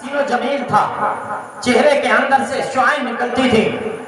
و جمیل تھا، چہرے کے اندر سے شعائیں نکلتی تھی،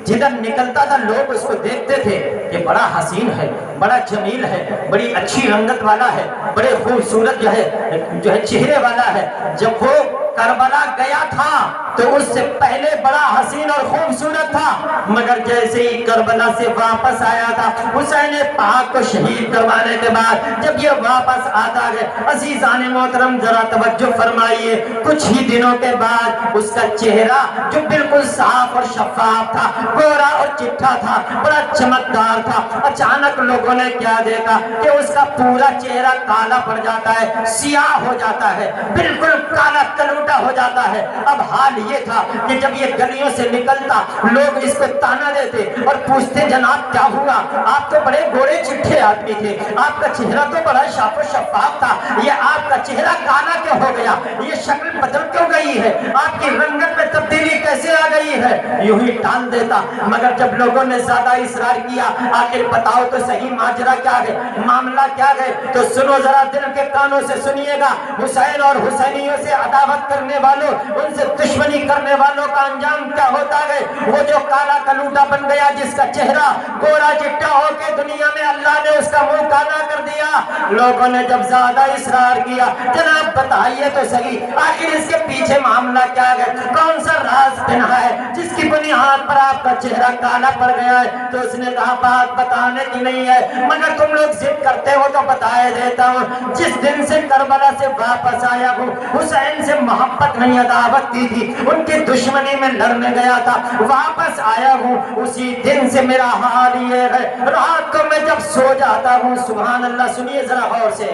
جدھر نکلتا تھا لوگ اس کو دیکھتے تھے کہ بڑا حسین ہے، بڑا جمیل ہے، بڑی اچھی رنگت والا ہے، بڑے خوبصورت جو ہے چہرے والا ہے۔ جب وہ کربلا گیا تھا تو اس سے پہلے بڑا حسین اور خوبصورت تھا، مگر جیسے ہی کربلا سے واپس آیا تھا حسین پاک کو شہید کروانے کے بعد جب یہ واپس آتا ہے، عزیزان محترم ذرا توجہ فرمائیے، کچھ ہی دنوں کے بعد اس کا چہرہ جو بالکل صاف اور شفاف تھا، گورا اور چٹھا تھا، بڑا چمکدار تھا، اچانک لوگوں نے کیا دیکھا کہ اس کا پورا چہرہ کالا پڑ جاتا ہے، سیاہ ہو جاتا ہے، بالکل کالا کلوٹا ہو جاتا ہے۔ اب حال یہ تھا کہ جب یہ گلیوں سے نکلتا لوگ اس کو تانا دیتے اور پوچھتے جناب کیا ہوا، آپ تو بڑے گورے چٹھے آدمی تھے، آپ کا چہرہ تو بڑا صاف و شفاف تھا، یہ آپ کا چہرہ کالا کیوں ہو گیا، یہ شکل بدل کیوں گئی ہے، آپ کی رنگت میں تبدیلی کیسے آ گئی ہے، یوں ہی ٹال دیتا۔ مگر جب لوگوں نے زیادہ اصرار کیا آخر بتاؤ تو صحیح ماجرا کیا ہے، معاملہ کیا ہے، تو سنو ذرا دل کے کانوں سے سنیے گا، حسین اور حسینیوں سے عداوت کرنے والوں، ان سے دشمنی کرنے والوں کا انجام کیا ہوتا ہے۔ وہ جو کالا کلوٹا بن گیا، جس کا چہرہ گورا چٹا ہو کے دنیا میں اللہ نے اس کا منہ کالا کر دیا، لوگوں نے جب زیادہ اصرار کیا جناب بتائیے تو صحیح آخر اس کے پیچھے معاملہ کیا ہے، کون سا راز پنہا ہے جس کی بنیاد پر آپ کا چہرہ کالا پڑ گیا ہے۔ تو اس نے کہا بات بتانے کی نہیں ہے، مگر تم لوگ ضد کرتے ہو تو بتائے دیتا ہوں۔ جس دن سے کربلا سے واپس آیا ہوں، حسین سے محبت نہیں عداوت کی تھی، ان کی دشمنی میں لڑنے گیا تھا، واپس آیا ہوں اسی دن سے میرا حال یہ ہے، رات کو میں جب سو جاتا ہوں، سبحان اللہ سنیے ذرا غور سے،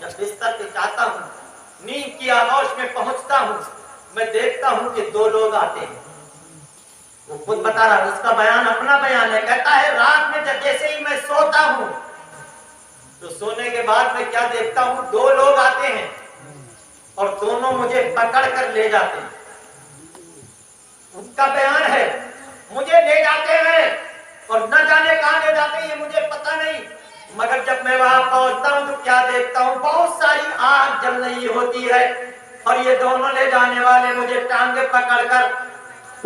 جب بستر پہ جاتا ہوں نیند کی آغوش میں پہنچتا ہوں، میں دیکھتا ہوں کہ دو لوگ آتے ہیں۔ وہ خود بتا رہا ہے، اس کا بیان اپنا بیان ہے، کہتا ہے رات میں جب جیسے ہی میں سوتا ہوں تو سونے کے بعد میں کیا دیکھتا ہوں، دو لوگ آتے ہیں اور دونوں مجھے پکڑ کر لے جاتے ہیں۔ ان کا بیان ہے مجھے لے جاتے ہیں اور نہ جانے کہاں لے جاتے ہیں یہ مجھے پتہ نہیں، مگر جب میں وہاں پہنچتا ہوں تو کیا دیکھتا ہوں، بہت ساری آگ جل رہی ہوتی ہے اور یہ دونوں لے جانے والے مجھے ٹانگیں پکڑ کر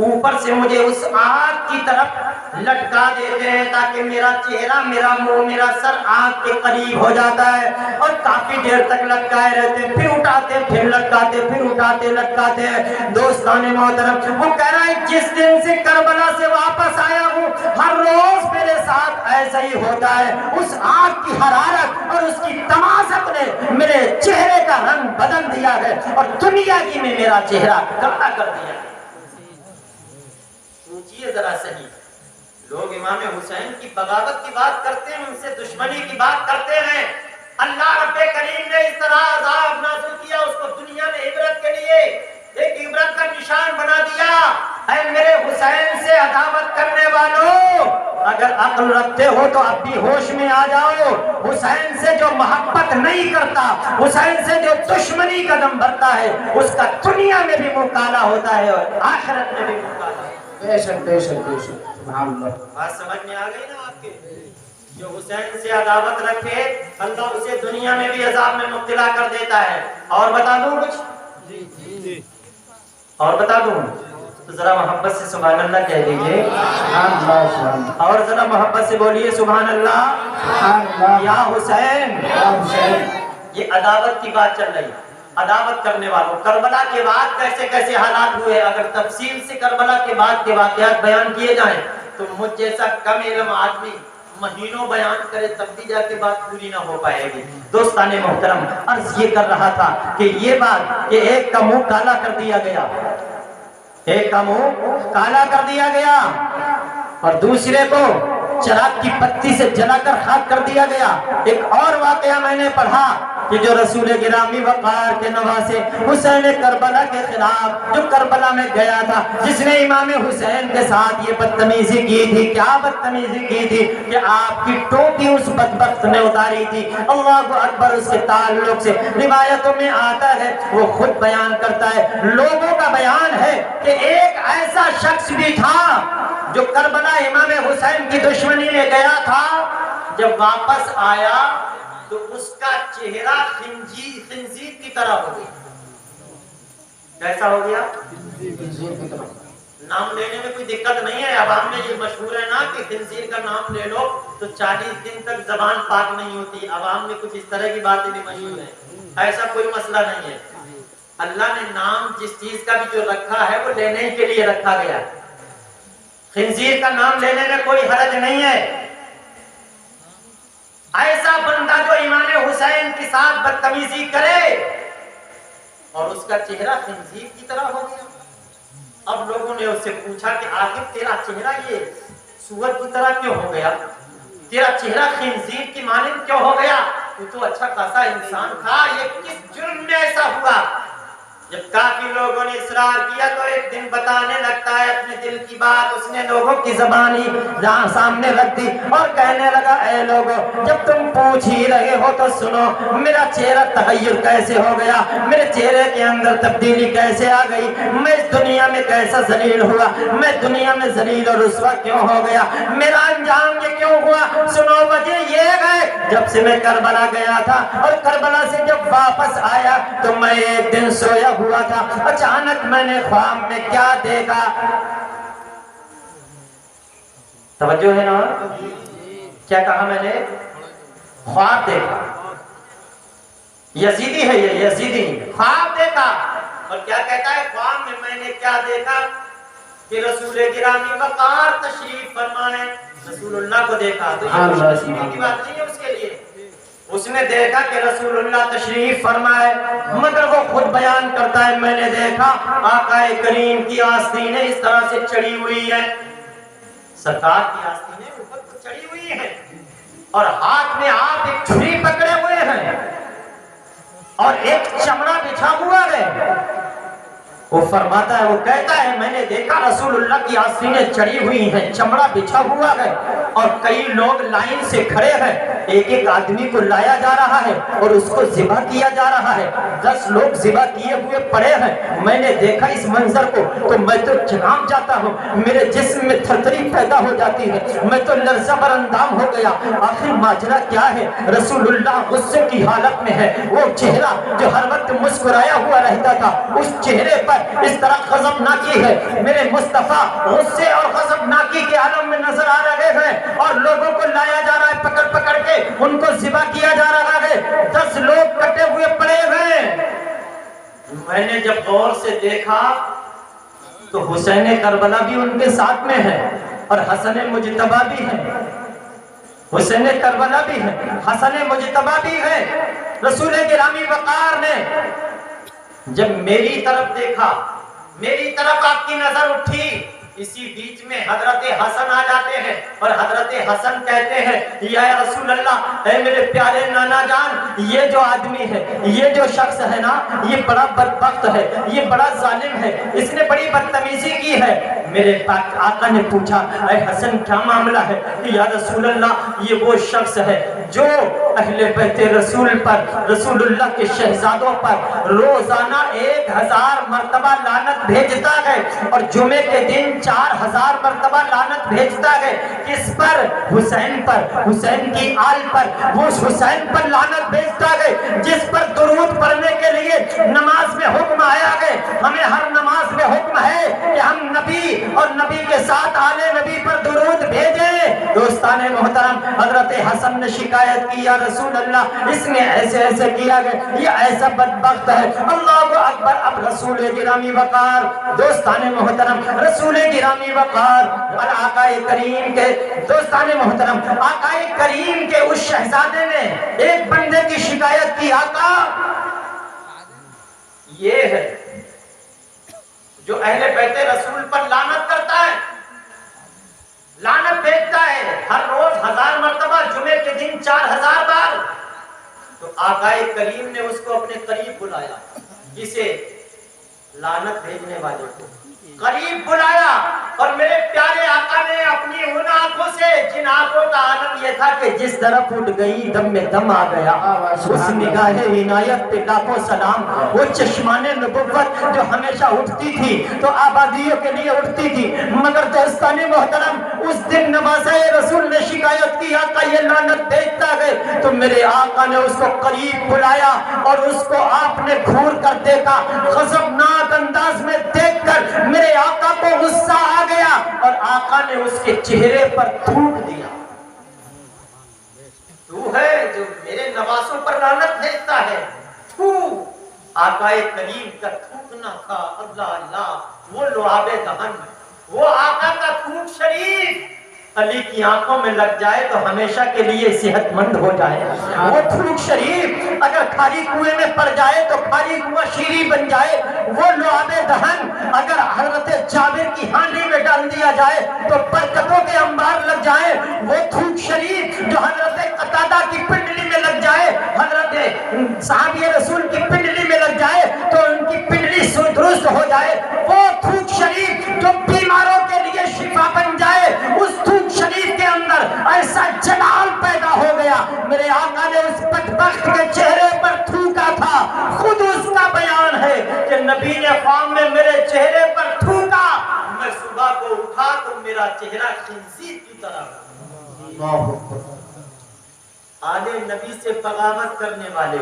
اوپر سے مجھے اس آگ کی طرف لٹکا دیتے ہیں تاکہ میرا چہرہ، میرا منہ، میرا سر آگ کے قریب ہو جاتا ہے اور کافی دیر تک لٹکائے رہتے ہیں، پھر اٹھاتے پھر لٹکاتے، پھر اٹھاتے لٹکاتے ہیں۔ دوستان محترم وہ کہہ رہا ہے جس دن سے کربلا سے واپس آیا ہوں ہر روز میرے ساتھ ایسا ہی ہوتا ہے، اس آگ کی حرارت اور اس کی تمازت نے میرے چہرے کا رنگ بدل دیا ہے اور دنیا کی میں میرا چہرہ کالا کر دیا ہے۔ سوچئے ذرا صحیح، لوگ امام حسین کی بغاوت کی بات کرتے ہیں، ان سے دشمنی کی بات کرتے ہیں، اللہ رب کریم نے اس طرح عذاب نازل کیا اس کو دنیا میں عبرت کے لیے ایک عبرت کا نشان بنا دیا۔ اے میرے حسین سے عداوت کرنے والوں، اگر عقل رکھتے ہو تو اب بھی ہوش میں آ جاؤ، حسین سے جو محبت نہیں کرتا، حسین سے جو دشمنی قدم بھرتا ہے، اس کا دنیا میں بھی منہ کالا ہوتا ہے اور آخرت میں بھی منہ کالا ہوتا ہے۔ بے شک بے شک بے شک، سبحان اللہ۔ بات سمجھ میں آ گئی نا آپ کے؟ جو حسین سے عداوت رکھے اللہ اسے دنیا میں بھی عذاب میں مبتلا کر دیتا ہے۔ اور بتا دوں کچھ؟ اور بتا دوں تو ذرا محبت سے سبحان اللہ کہہ دیجئے، اور ذرا محبت سے بولیے سبحان اللہ۔ یا حسین، یہ عداوت کی بات چل رہی ہے، عداوت کرنے والوں، کربلا کے بعد کیسے کیسے حالات ہوئے، اگر تفصیل سے کربلا کے بعد کے واقعات بیان کیے جائیں تو مجھ جیسا کم علم آدمی مہینوں بیان کرے تب بھی جا کے بات پوری نہ ہو پائے گی۔ دوستان محترم عرض یہ کر رہا تھا کہ یہ بات کہ ایک کا منہ کالا کر دیا گیا، ایک کا منہ کالا کر دیا گیا اور دوسرے کو چراغ کی پتی سے جلا کر خاک کر دیا گیا۔ ایک اور واقعہ میں نے پڑھا کہ جو رسول گرامی وقار کے نواسے حسین کربلا کے خلاف جو کربلا میں گیا تھا، جس نے امام حسین کے ساتھ یہ بدتمیزی کی تھی، کیا بدتمیزی کی تھی کہ آپ کی ٹوپی اس بدبخت نے اتاری تھی۔ اللہ اکبر، اس کے تعلق سے روایتوں میں آتا ہے، وہ خود بیان کرتا ہے، لوگوں کا بیان ہے کہ ایک ایسا شخص بھی تھا جو کربلا امام حسین کی دشمنی میں گیا تھا، جب واپس آیا تو اس کا چہرہ خنزیر کی طرح ہو گیا۔ कैसा हो गया? खंजीर की तरह। नाम लेने में कोई दिक्कत नहीं है। अवाम में ये मशहूर है ना कि खिंजीर का नाम ले लो तो 40 दिन तक जबान पाक नहीं होती। अवाम में कुछ इस तरह की बातें भी मशहूर है। ऐसा कोई मसला नहीं है। अल्लाह ने नाम जिस चीज का भी जो रखा है वो लेने के लिए रखा गया। खिंजीर का नाम लेने में कोई हरज नहीं है। ऐसा बंदा जो इमाम हुसैन के साथ बदतमीजी करे और उसका चेहरा खिंजीर की तरह हो गया। अब लोगों ने उससे पूछा कि आखिर तेरा चेहरा ये सूअर की तरह क्यों हो गया? तेरा चेहरा खिंजीर की मानिंद क्यों हो गया? तू तो अच्छा खासा इंसान था, ये किस जुर्म में ऐसा हुआ? जब काफी लोगों ने इसरार किया तो एक दिन बताने लगता है अपने दिल की बात। उसने लोगों की ज़बानी जहां सामने रख दी और कहने लगा, ऐ लोगों, जब तुम पूछ ही रहे हो तो सुनो, मेरा चेहरा तगय्युर कैसे हो गया, मेरे चेहरे के अंदर तब्दीली कैसे आ गई, मैं इस दुनिया में कैसा जलील हुआ, मैं दुनिया में जलील और रुस्वा क्यों हो गया, मेरा अंजाम ये क्यों हुआ? सुनो, वजह ये है, जब से मैं करबला गया था और करबला से जब वापस आया तो मैं एक दिन सोया हुआ था, अचानक मैंने ख्वाब में क्या देखा? तवज्जो है ना? क्या कहा मैंने? ख्वाब देखा। यजीदी है ये, यजीदी ख्वाब देखा। और क्या कहता है ख्वाब में? मैंने क्या देखा कि रसूल गिरामी वक़ार तशरीफ फरमाए, रसूलुल्लाह को देखा। तो ये तशरीफ की बात नहीं है उसके लिए। उसने देखा कि रसूलुल्लाह तशरीफ फरमाए, मगर वो खुद बयान करता है, मैंने देखा आकाए करीम की आस्तीनें इस तरह से चढ़ी हुई है, सरकार की आस्तीनें ऊपर को चढ़ी हुई है और हाथ में आप एक छुरी पकड़े हुए हैं और एक चमड़ा बिछा हुआ है। वो फरमाता है, वो कहता है, मैंने देखा रसूलुल्लाह की आस्तीनें चढ़ी हुई हैं, चमड़ा बिछा हुआ है और कई लोग लाइन से खड़े हैं। एक एक आदमी को लाया जा रहा है और उसको ज़िबा किया जा रहा है। 10 लोग ज़िबा किए हुए पड़े हैं। मैंने देखा इस मंजर को तो मैं तो चकाम जाता हूँ, मेरे जिस्म में थरथरी पैदा हो जाती है, मैं तो लर्ज़ा बरअंदाम हो गया। आखिर माजरा क्या है? रसूलुल्लाह गुस्से की हालत में है। वो चेहरा जो हर वक्त मुस्कुराया हुआ रहता था, उस चेहरे पर इस तरह ग़ज़बनाकी है। मेरे मुस्तफ़ा गुस्से और ग़ज़बनाकी के आलम में नजर आ रहे हैं और लोगों को लाया जा रहा है, पकड़ पकड़ के उनको ज़िबा किया जा रहा है। 10 लोग कटे हुए पड़े हैं। मैंने जब गौर से देखा तो हुसैन करबला भी उनके साथ में है और हसन मुजतबा भी है। हुसैन करबला भी है, हसन मुजतबा भी है। रसूल गिरामी वक़ार ने जब मेरी तरफ देखा, मेरी तरफ आपकी नजर उठी, इसी बीच में हजरत हसन आ जाते हैं और हजरत हसन कहते हैं, या रसूल अल्लाह, ऐ मेरे प्यारे नाना जान, ये जो आदमी है, ये जो शख्स है ना, ये बड़ा बदबख्त है, ये बड़ा जालिम है, इसने बड़ी बदतमीजी की है। मेरे पाक आका ने पूछा, ऐ हसन क्या मामला है? या रसूल अल्लाह, ये वो शख्स है जो अहले बैत रसूल पर, रसूलुल्लाह के शहजादों पर रोजाना 1000 मरतबा लानत भेजता है और जुमे के दिन 4000 मरतबा लानत भेजता है। किस पर? हुसैन पर, हुसैन की आल पर। वो हुसैन पर लानत भेजता है जिस पर दुरूद पढ़ने के लिए नमाज में हुक्म आया है। हमें हर नमाज में हुक्म है कि हम नबी और नबी के साथ आले नबी पर दुरूद भेजें। दोस्ताने मोहतरम, हजरत हसन ने शिकायत की, या रसूल अल्लाह, इसने ऐसे ऐसे किया गया, ये ऐसा बदबख्त है। अल्लाहु अकबर। अब रसूल गिरामी वक़ार, दोस्ताने मोहतरम, रसूल गिरामी वक़ार और आकाए करीम के, दोस्ताने मोहतरम, आकाए करीम के उस शहजादे ने एक बंदे की शिकायत की, आका ये है जो अहले बैते रसूल पर लानत करता है, लानत भेजता है हर रोज 1000 मरतबा, जुमे के दिन 4000 बार। तो आकाए करीम ने उसको अपने करीब बुलाया, जिसे लानत भेजने वाले को करीब बुलाया और मेरे प्यारे आका ने अपनी उन आंखों से, जिन आंखों का आलम यह था कि जिस तरफ उठ गई दम में दम आ गया, उस निगाहे इनायत पे लाखों सलाम। वो चश्माने नबुव्वत जो हमेशा उठती थी तो आबादियों के लिए उठती थी, मगर दोस्ताने मोहतरम, उस दिन नवाज़े रसूल ने शिकायत की, आका ये लानत भेजता है। तो मेरे आका ने उसको करीब बुलाया और उसको आपने घूर कर देखा, ग़ज़बनाक آقا نے اس کے چہرے پر تھوک دیا. تو ہے جو میرے نوازوں پر لعنت بھیجتا ہے. آقا کریم کا تھوکنا تھا. اللہ اللہ، وہ لعاب دہن، وہ آقا کا تھوک شریف علی کی آنکھوں میں لگ جائے تو ہمیشہ کے لیے صحت مند ہو جائے. وہ تھوک شریف اگر کھاری کنویں میں پڑ جائے تو کھاری کنواں شیری بن جائے. وہ لعاب دہن اگر حضرت جابر کی ہانڈی میں ڈال دیا جائے تو برکتوں کے انبار لگ جائے. وہ تھوک شریف جو حضرت قتادہ کی پنڈلی میں لگ جائے، حضرت صحابی رسول کی پنڈلی میں لگ جائے تو ان کی پنڈلی درست ہو جائے. وہ تھوک شریف جو بیماروں کے لیے شفا بن جائے، اس تھوک شریف کے اندر ایسا جلال پیدا ہو گیا. میرے آقا نے اس بدبخت کے چہرے پر تھوکا تھا. خود اس کا بیان ہے کہ نبی نے خواب میں میرے چہرے پر تھوکا. میں صبح کو اٹھا تو میرا چہرہ خنزیر کی طرح. آل نبی سے بغاوت کرنے والے،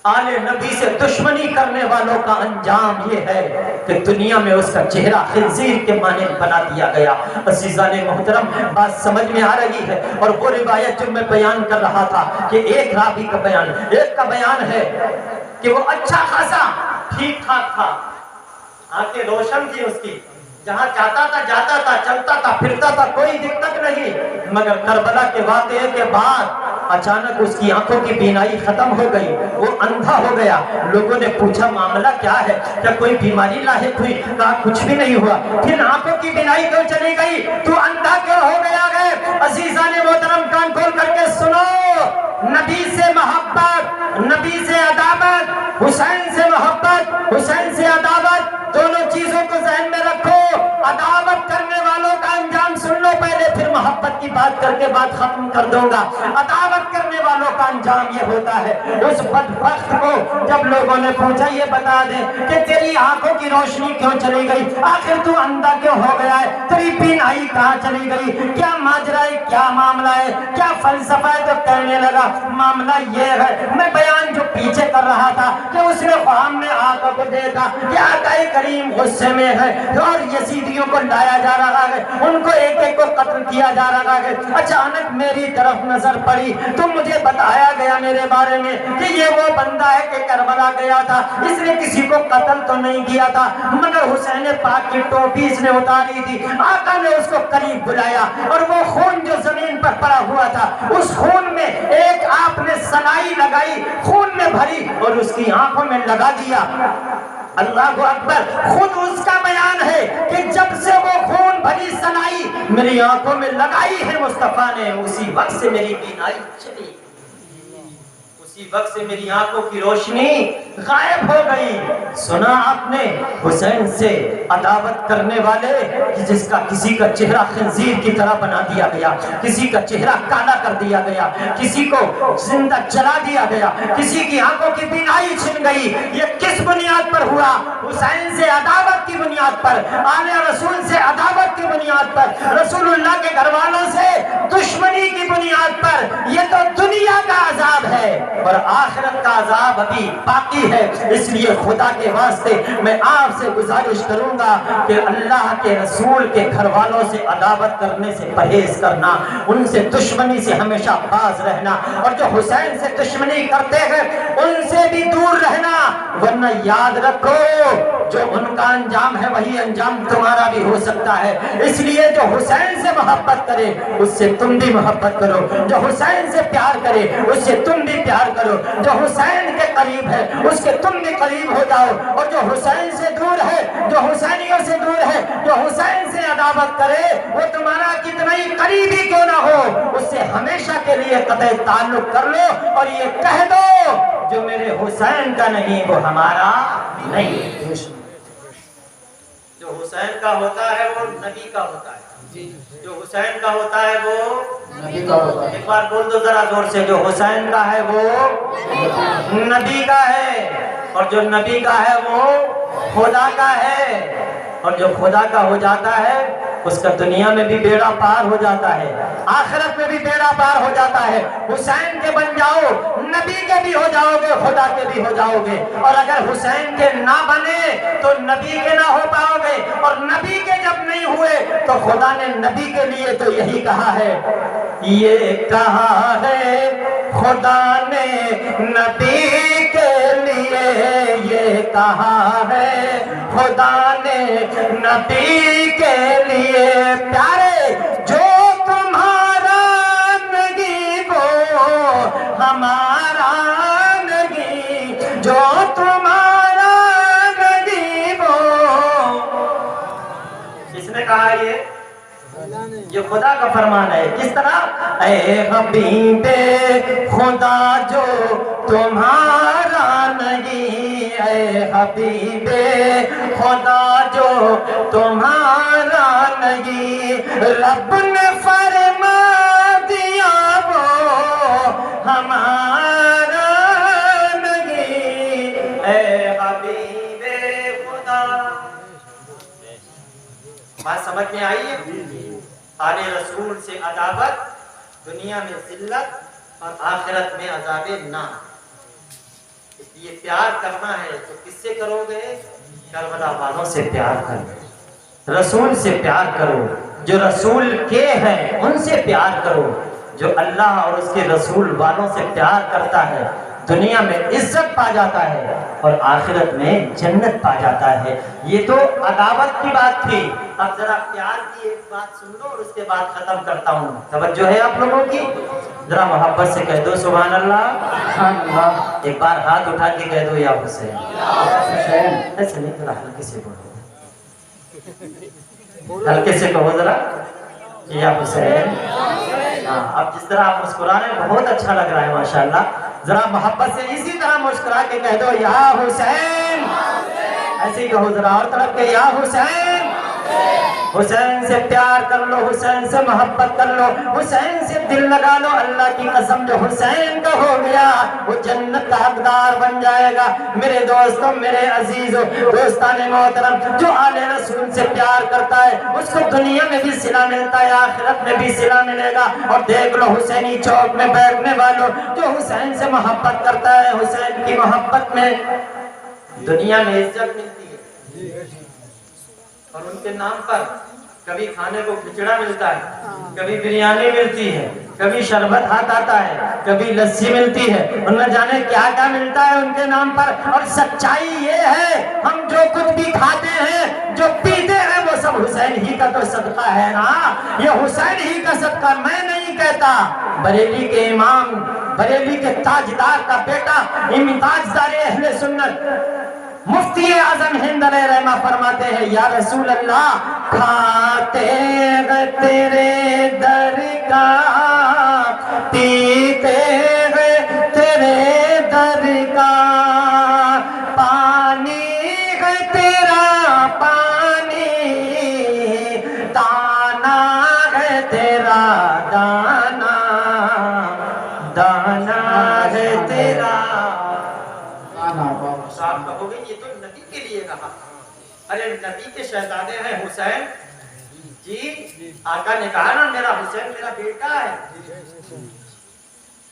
آل نبی سے دشمنی کرنے والوں کا انجام یہ ہے کہ دنیا میں اس کا چہرہ خنزیر کے مانند بنا دیا گیا. عزیزان محترم، بات سمجھ میں آ رہی ہے. اور وہ روایت جو میں بیان کر رہا تھا کہ ایک راوی کا بیان، ایک کا بیان ہے کہ وہ اچھا خاصا ٹھیک ٹھاک تھا، آنکھیں روشن تھی اس کی، جہاں چاہتا تھا جاتا تھا، چلتا تھا پھرتا تھا، کوئی دقت نہیں. مگر کربلا کے واقعے کے بعد اچانک اس کی آنکھوں کی بینائی ختم ہو گئی، وہ اندھا ہو گیا. لوگوں نے پوچھا معاملہ کیا ہے، کیا کوئی بیماری لاحق ہوئی؟ کہا کچھ بھی نہیں ہوا. پھر آنکھوں کی بینائی کیوں چلی گئی؟ تو اندھا کیوں ہو گیا گئے؟ عزیزان محترم کان کھول کر کے سنو. نبی سے محبت، نبی سے عداوت، حسین سے محبت، حسین سے عداوت، دونوں چیزوں کو ذہن میں رکھو. عداوت کرنے والوں کا انجام سن لو پہلے، پھر محبت کی بات کر کے بات ختم کر دوں گا. عداوت کرنے والوں کا انجام یہ ہوتا ہے. اس بدبخت کو جب لوگوں نے پوچھا یہ بتا دے کہ تیری آنکھوں کی روشنی کیوں چلی گئی، آخر تو اندھا کیوں ہو گیا ہے، تیری بینائی کہاں چلی گئی، کیا ماجرا ہے، کیا معاملہ ہے، کیا فلسفہ ہے؟ تو کہنے لگا معاملہ یہ ہے، میں بیان جو پیچھے کر رہا تھا کہ اس نے خواب میں آنکھوں کو دیکھا کہ آقا کریم غصے میں ہے اور یزیدیوں کو لایا جا رہا ہے، ان کو ایک ایک کو قتل کیا جا رہا ہے. اچانک میری طرف نظر پڑی تو مجھے بتایا گیا میرے بارے میں کہ یہ وہ بندہ ہے کہ کربلا گیا تھا، اس نے کسی کو قتل تو نہیں کیا تھا مگر حسین پاک کی ٹوپی اس نے اتاری تھی. آقا نے اس کو قریب بلایا اور وہ خون جو زمین پر پڑا ہوا تھا، اس خون میں ایک آپ نے سلائی لگائی، خون میں بھری اور اس کی آنکھوں میں لگا دیا. اللہ اکبر. خود اس کا بیان ہے کہ جب سے وہ خون بھری سلائی میری آنکھوں میں لگائی ہے مصطفیٰ نے، اسی وقت سے میری بینائی چلی، اسی وقت سے میری آنکھوں کی روشنی غائب ہو گئی. سنا آپ نے حسین سے عداوت کرنے والے جس کا کسی کا چہرہ خنزیر کی طرح بنا دیا گیا، کسی کا چہرہ کالا کر دیا گیا، کسی کو زندہ جلا دیا گیا، کسی کی آنکھوں کی بینائی چھن گئی. یہ کس بنیاد پر ہوا؟ حسین سے عداوت کی بنیاد پر، آل رسول سے عداوت کی بنیاد پر، رسول اللہ کے گھر والوں سے دشمنی کی بنیاد پر. یہ تو دنیا کا عذاب ہے اور آخرت کا عذاب ابھی باقی ہے. اس لیے خدا کے واسطے میں آپ سے گزارش کروں گا کہ اللہ کے رسول کے گھر والوں سے عداوت کرنے سے پرہیز کرنا، ان سے دشمنی سے ہمیشہ باز رہنا، اور جو حسین سے دشمنی کرتے ہیں ان سے بھی دور رہنا. ورنہ یاد رکھو جو ان کا انجام ہے وہی انجام تمہارا بھی ہو سکتا ہے. اس لیے جو حسین سے محبت کرے اس سے تم بھی محبت کرو، جو حسین سے پیار کرے اس سے تم بھی پیار کرو، جو حسین کے قریب ہے اس کے تم بھی قریب ہو جاؤ، اور جو حسین سے دور ہے، جو حسینیوں سے دور ہے، جو حسین سے عداوت کرے وہ تمہارا کتنا ہی قریبی کیوں نہ ہو اس سے ہمیشہ کے لیے قطع تعلق کر لو اور یہ کہہ دو جو میرے حسین کا نہیں وہ ہمارا نہیں. جو حسین کا ہوتا ہے وہ نبی کا ہوتا ہے، جو حسین کا ہوتا ہے وہ نبی کا ہوتا ہے. ایک بار بول دو ذرا زور سے، جو حسین کا ہے وہ نبی کا ہے، اور جو نبی کا ہے وہ خدا کا ہے. اور جو خدا کا ہو جاتا ہے اس کا دنیا میں بھی بیڑا پار ہو جاتا ہے، آخرت میں بھی بیڑا پار ہو جاتا ہے. حسین کے بن جاؤ نبی کے بھی ہو جاؤ گے، خدا کے بھی ہو جاؤ گے. اور اگر حسین کے نہ بنے تو نبی کے نہ ہو پاؤ گے، اور نبی کے جب نہیں ہوئے تو خدا نے نبی کے لیے تو یہی کہا ہے، یہ کہا ہے خدا نے نبی کے لیے، یہ کہا ہے خدا نے نبی کے لیے، پیارے جو تمہارا نہیں وہ ہمارا نہیں، جو تمہارا نہیں وہ، کس نے کہا یہ خدا کا فرمان ہے۔ کس طرح؟ اے حبیب خدا جو تمہارا نہیں، اے حبیب خدا جو تمہارا نہیں، رب نے فرما دیا وہ ہمارا نہیں، اے حبیب خدا۔ بات سمجھ میں آئی ہے؟ آل رسول سے عداوت، دنیا میں ذلت اور آخرت میں عذاب نار۔ اس لیے پیار کرنا ہے تو کس سے کرو گے؟ کربلا والوں سے پیار کرو، رسول سے پیار کرو، جو رسول کے ہیں ان سے پیار کرو۔ جو اللہ اور اس کے رسول والوں سے پیار کرتا ہے دنیا میں عزت پا جاتا ہے اور آخرت میں جنت پا جاتا ہے۔ یہ تو عداوت کی بات تھی، اب ذرا پیار کی ایک بات سن لو اور اس کے بعد ختم کرتا ہوں۔ توجہ ہے آپ لوگوں کی؟ ذرا محبت سے کہہ دو سبحان اللہ۔ سبحان اللہ۔ ایک بار ہاتھ اٹھا کے کہہ دو یا حسین۔ حسین۔ ایسے نہیں، ذرا ہلکے سے بولو، ہلکے سے کہو ذرا یا حسین۔ ہاں، اب جس طرح آپ مسکرا رہے ہیں بہت اچھا لگ رہا ہے ماشاءاللہ۔ ذرا محبت سے اسی طرح مسکرا کے کہہ دو یا حسین، ایسے ہی کہو ذرا اور طرف کے یا حسین۔ حسین سے پیار کر لو، حسین سے محبت کر لو، حسین سے دل لگا لو۔ اللہ کی قسم جو حسین کا ہو گیا وہ جنت کا حقدار بن جائے گا۔ میرے دوستوں، میرے عزیزوں، دوستان محترم، جو آل رسول سے پیار کرتا ہے اس کو دنیا میں بھی صلہ ملتا ہے، آخرت میں بھی صلہ ملے گا۔ اور دیکھ لو حسینی چوک میں بیٹھنے والوں، جو حسین سے محبت کرتا ہے حسین کی محبت میں دنیا میں عزت ملتی ہے، اور ان کے نام پر کبھی کھانے کو کھچڑا ملتا ہے، کبھی بریانی ملتی ہے، کبھی شربت ہاتھ آتا ہے، کبھی لسی ملتی ہے، ان میں جانے کیا کیا ملتا ہے ان کے نام پر۔ اور سچائی یہ ہے ہم جو کچھ بھی کھاتے ہیں، جو پیتے ہیں، وہ سب حسین ہی کا تو صدقہ ہے نا، یہ حسین ہی کا صدقہ، میں نہیں کہتا۔ بریلی کے امام، بریلی کے تاجدار کا بیٹا، تاجدار اہل سنت مفتی اعظم ہند علیہ رحمہ فرماتے ہیں یا رسول اللہ کھاتے ہیں تیرے در کا، پیتے ہیں تیرے در کا، پانی ہے تیرا پانی، دانا ہے تیرا دانا، دانا ہے تیرا۔ صاحب کہو گے یہ تو نبی کے لیے کہا، ارے نبی کے شہزادے ہیں حسین جی، آقا نے کہا نا میرا حسین میرا بیٹا ہے،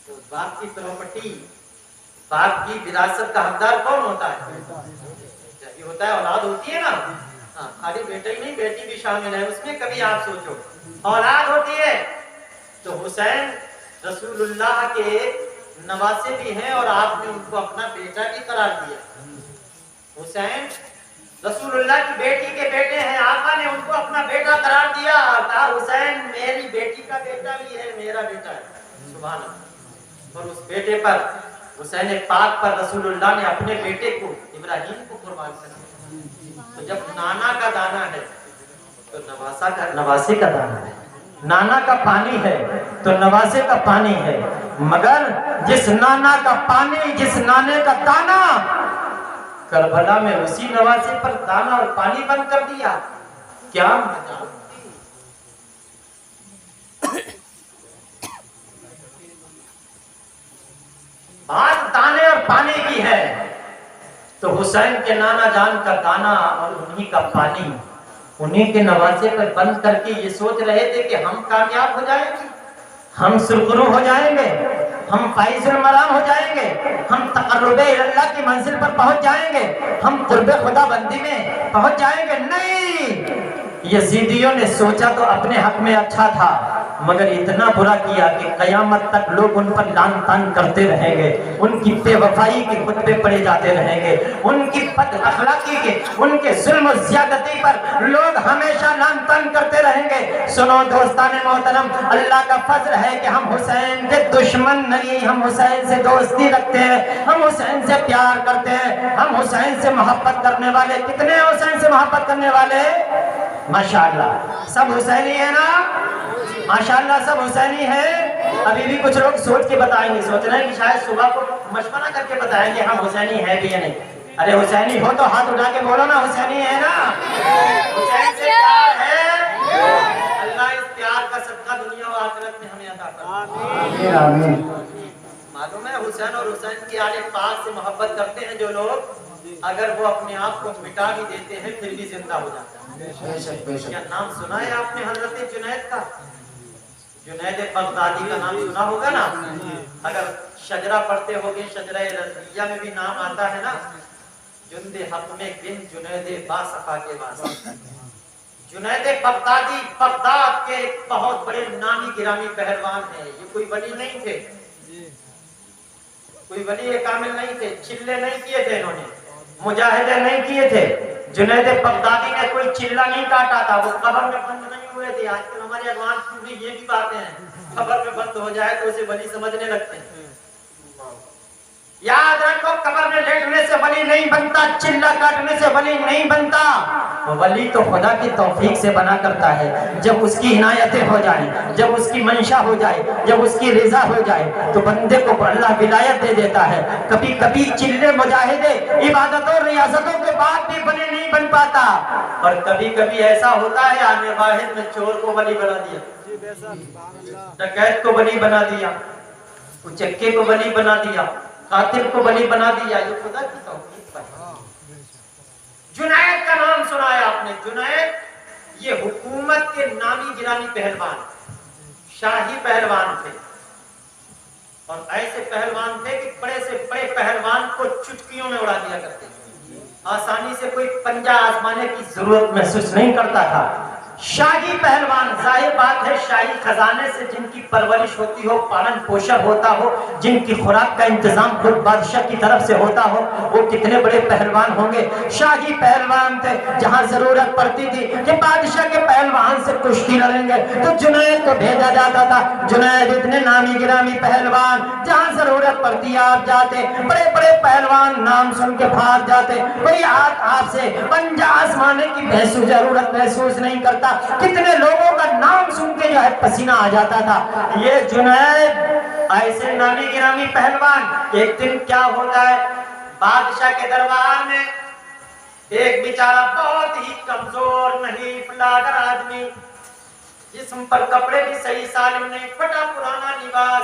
تو باپ کی پراپرٹی، باپ کی وراثت کا حقدار کون ہوتا ہے؟ یہ ہوتا ہے، اولاد ہوتی ہے نا، خالی بیٹا ہی نہیں بیٹی بھی شامل ہے اس میں۔ کبھی آپ سوچو اولاد ہوتی ہے تو حسین رسول اللہ کے نواسے بھی ہیں اور آپ نے ان کو اپنا بیٹا بھی قرار دیا۔ حسین رسول اللہ کی بیٹی کے بیٹے ہیں، آقا نے ان کو اپنا بیٹا قرار دیا، کہا حسین میری بیٹی کا بیٹا بھی ہے، میرا بیٹا ہے، سبحان اللہ۔ اور اس بیٹے پر، حسین پاک پر رسول اللہ نے اپنے بیٹے کو، ابراہیم کو قربان کر دیا۔ تو جب نانا کا دانا ہے تو نواسے کا دانا ہے، نانا کا پانی ہے تو نواسے کا پانی ہے، مگر جس نانا کا پانی، جس نانے کا دانا کربلا میں اسی نواسے پر دانا اور پانی بند کر دیا، کیا مزہ ہوتی۔ بات دانے اور پانی کی ہے تو حسین کے نانا جان کا دانا اور انہی کا پانی انہی کے نواسے پر بند کر کے یہ سوچ رہے تھے کہ ہم کامیاب ہو جائیں گے، ہم سرخرو ہو جائیں گے، ہم فائز المرام ہو جائیں گے، ہم تقرب اللہ کی منزل پر پہنچ جائیں گے، ہم قرب خدا بندی میں پہنچ جائیں گے۔ نہیں، यजीदियों ने सोचा तो अपने हक में अच्छा था, मगर इतना बुरा किया कि कयामत तक लोग उन पर लान तान करते रहेंगे, उनकी बेवफाई के खुतबे पड़े जाते रहेंगे, उनकी बद अखलाकी के, उनके जुल्म और ज्यादती पर लोग हमेशा लान तान करते रहेंगे। सुनो दोस्तान मोहतरम, अल्लाह का फजल है कि हम हुसैन के दुश्मन नहीं, हम हुसैन से दोस्ती रखते हैं, हम हुसैन से प्यार करते हैं, हम हुसैन से मोहब्बत करने वाले। कितने हुसैन से मोहब्बत करने वाले? माशाअल्लाह, सब हुसैनी है ना? माशाअल्लाह, सब हुसैनी है। अभी भी कुछ लोग सोच के बताएंगे, सोच रहे हैं कि शायद सुबह को मशवरा करके बताएंगे हम हुसैनी है भी या नहीं। अरे हुसैनी हो तो हाथ उठा के बोलो ना, हुसैनी है ना? हुसैन से प्यार है। अल्लाह इस प्यार का सदका दुनिया और आखिरत में हमें अता करे। आमीन। मालूम है, हुसैन और हुसैन की आले पाक से मोहब्बत करते हैं जो लोग, अगर वो अपने आप को मिटा भी देते हैं फिर भी जिंदा हो जाता है। क्या नाम सुना है आपने हजरत जुनैद का? जुनैद बगदादी का नाम सुना होगा ना? अगर शजरा पढ़ते होगे, शजरा रज़िया में भी नाम आता है ना, जुंदे हक में बिन जुनैद बासफा के वास्ते। जुनैद बगदादी बगदाद के बहुत बड़े नामी गिरामी पहलवान हैं। ये कोई वली नहीं थे, कोई वली कामिल नहीं थे, चिल्ले नहीं किए थे इन्होंने, मुजाहिदे नहीं किए थे। जुनैद बगदादी ने कोई चिल्ला नहीं काटा था, वो कब्र में बंद नहीं हुए थे। आजकल हमारे एडवांस में ये भी बातें हैं, कब्र में बंद हो जाए तो उसे वली समझने लगते हैं। याद रखो, कब्र में लेटने से वली नहीं बनता, चिल्ला काटने से वली नहीं बनता। वली तो खुदा की तौफीक से बना करता है। जब उसकी इनायतें हो जाए, जब उसकी मंशा हो जाए, जब उसकी रिजा हो जाए तो बंदे को अल्लाह विलायत दे देता है। कभी कभी चिल्ले मुजाहिदे इबादतों रियासतों के बाद भी वली नहीं बन पाता, और कभी कभी ऐसा होता है आने वाहिद में चोर को वली बना दिया, डकैत को वली बना दिया, उचक्के को वली बना दिया, कातिल को वली बना दिया। ये खुदा की तौफीक पर। जुनैद का नाम सुना है आपने? जुनैद ये हुकूमत के नामी गिरामी पहलवान, शाही पहलवान थे, और ऐसे पहलवान थे कि बड़े से बड़े पहलवान को चुटकियों में उड़ा दिया करते थे। आसानी से कोई पंजा आजमाने की जरूरत महसूस नहीं करता था। शाही पहलवान, जाहिर बात है शाही खजाने से जिनकी परवरिश होती हो, पालन पोषण होता हो, जिनकी खुराक का इंतजाम खुद बादशाह की तरफ से होता हो, वो कितने बड़े पहलवान होंगे। शाही पहलवान थे, जहां जरूरत पड़ती थी कि बादशाह के पहलवान से कुश्ती लड़ेंगे तो जुनैद को भेजा जाता था। जुनैद इतने नामी गिरामी पहलवान, जहां जरूरत पड़ती आप जाते, बड़े बड़े पहलवान नाम सुन के भाग जाते, कोई आपसे पंजा आजमाने की जरूरत महसूस नहीं करता। कितने लोगों का नाम सुन के जो है पसीना आ जाता था। ये जुनैद ऐसे नामी गिरामी पहलवान, एक दिन क्या होता है, बादशाह के दरबार में एक बेचारा बहुत ही कमजोर नहीफ लागर आदमी, जिस्म पर कपड़े भी सही सालिम नहीं, फटा पुराना लिबास,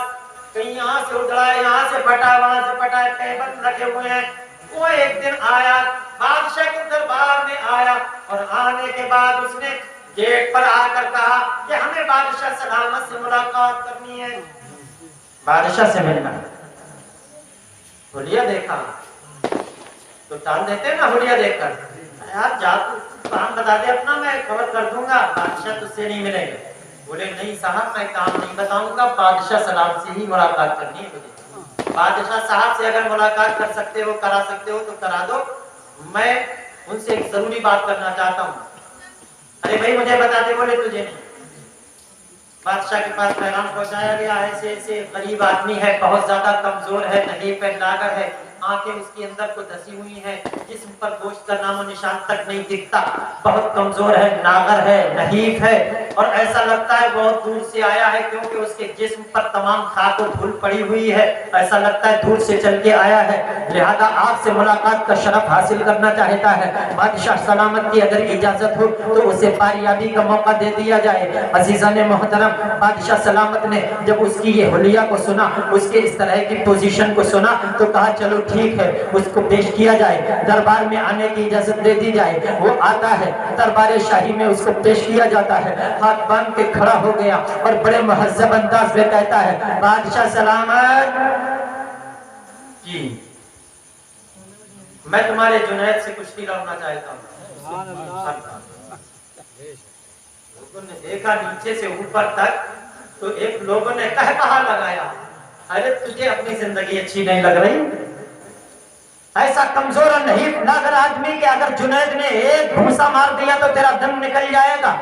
कहीं यहाँ से उधड़ा है, यहाँ से फटा, वहां से फटा, टेबल रखे हुए हैं। वो एक दिन आया, बादशाह के दरबार में आया, और आने के बाद उसने गेट पर आकर कहा कि हमें बादशाह सलामत से मुलाकात करनी है, बादशाह से मिलना। हुलिया देखा तो टाल देते ना, हुलिया देखकर यार जा तू काम बता दे अपना, मैं खबर कर दूंगा, बादशाह तुझसे नहीं मिलेंगे। बोले नहीं साहब, मैं काम नहीं बताऊंगा, बादशाह सलाम से ही मुलाकात करनी है मुझे। बादशाह साहब से अगर मुलाकात कर सकते हो, करा सकते हो तो करा दो, मैं उनसे एक जरूरी बात करना चाहता हूँ। अरे भाई मुझे बता दे। बोले तुझे नहीं। बादशाह के पास पैगाम पहुंचाया गया, ऐसे ऐसे गरीब आदमी है, बहुत ज्यादा कमजोर है, नहीफ है, नागर है, आंखें उसके अंदर को धसी हुई हैं, जिस्म पर गोश्त का नामो निशान तक नहीं दिखता, बहुत कमजोर है, नागर है, नहीफ है, और ऐसा लगता है बहुत दूर से आया है, क्योंकि उसके जिस्म पर तमाम खाक और धूल पड़ी हुई है, ऐसा लगता है दूर से चल के आया है, लिहाजा आपसे मुलाकात का शरफ हासिल करना चाहता है। बादशाह सलामत की अगर इजाजत हो तो उसे पारियाबी का मौका दे दिया जाए। अजीज़ान मोहतरम, बादशाह सलामत ने जब उसकी ये हुलिया को सुना, उसके इस तरह की पोजीशन को सुना, तो कहा चलो ठीक है, उसको पेश किया जाए, दरबार में आने की इजाजत दे दी जाए। वो आता है, दरबार शाही में उसको पेश किया जाता है, हाथ बांध के खड़ा हो गया और बड़े महज़्ज़ब अंदाज में कहता है, बादशाह सलामत जी, मैं तुम्हारे जुनैद से कुश्ती लड़ना चाहता हूँ। लोगों ने देखा नीचे से ऊपर तक, तो एक लोगों ने कहा लगाया, अरे तुझे अपनी जिंदगी अच्छी नहीं लग रही? ऐसा कमजोर और नहीं लागर आदमी कि अगर जुनैद ने एक घूंसा मार दिया तो तेरा दम निकल जाएगा।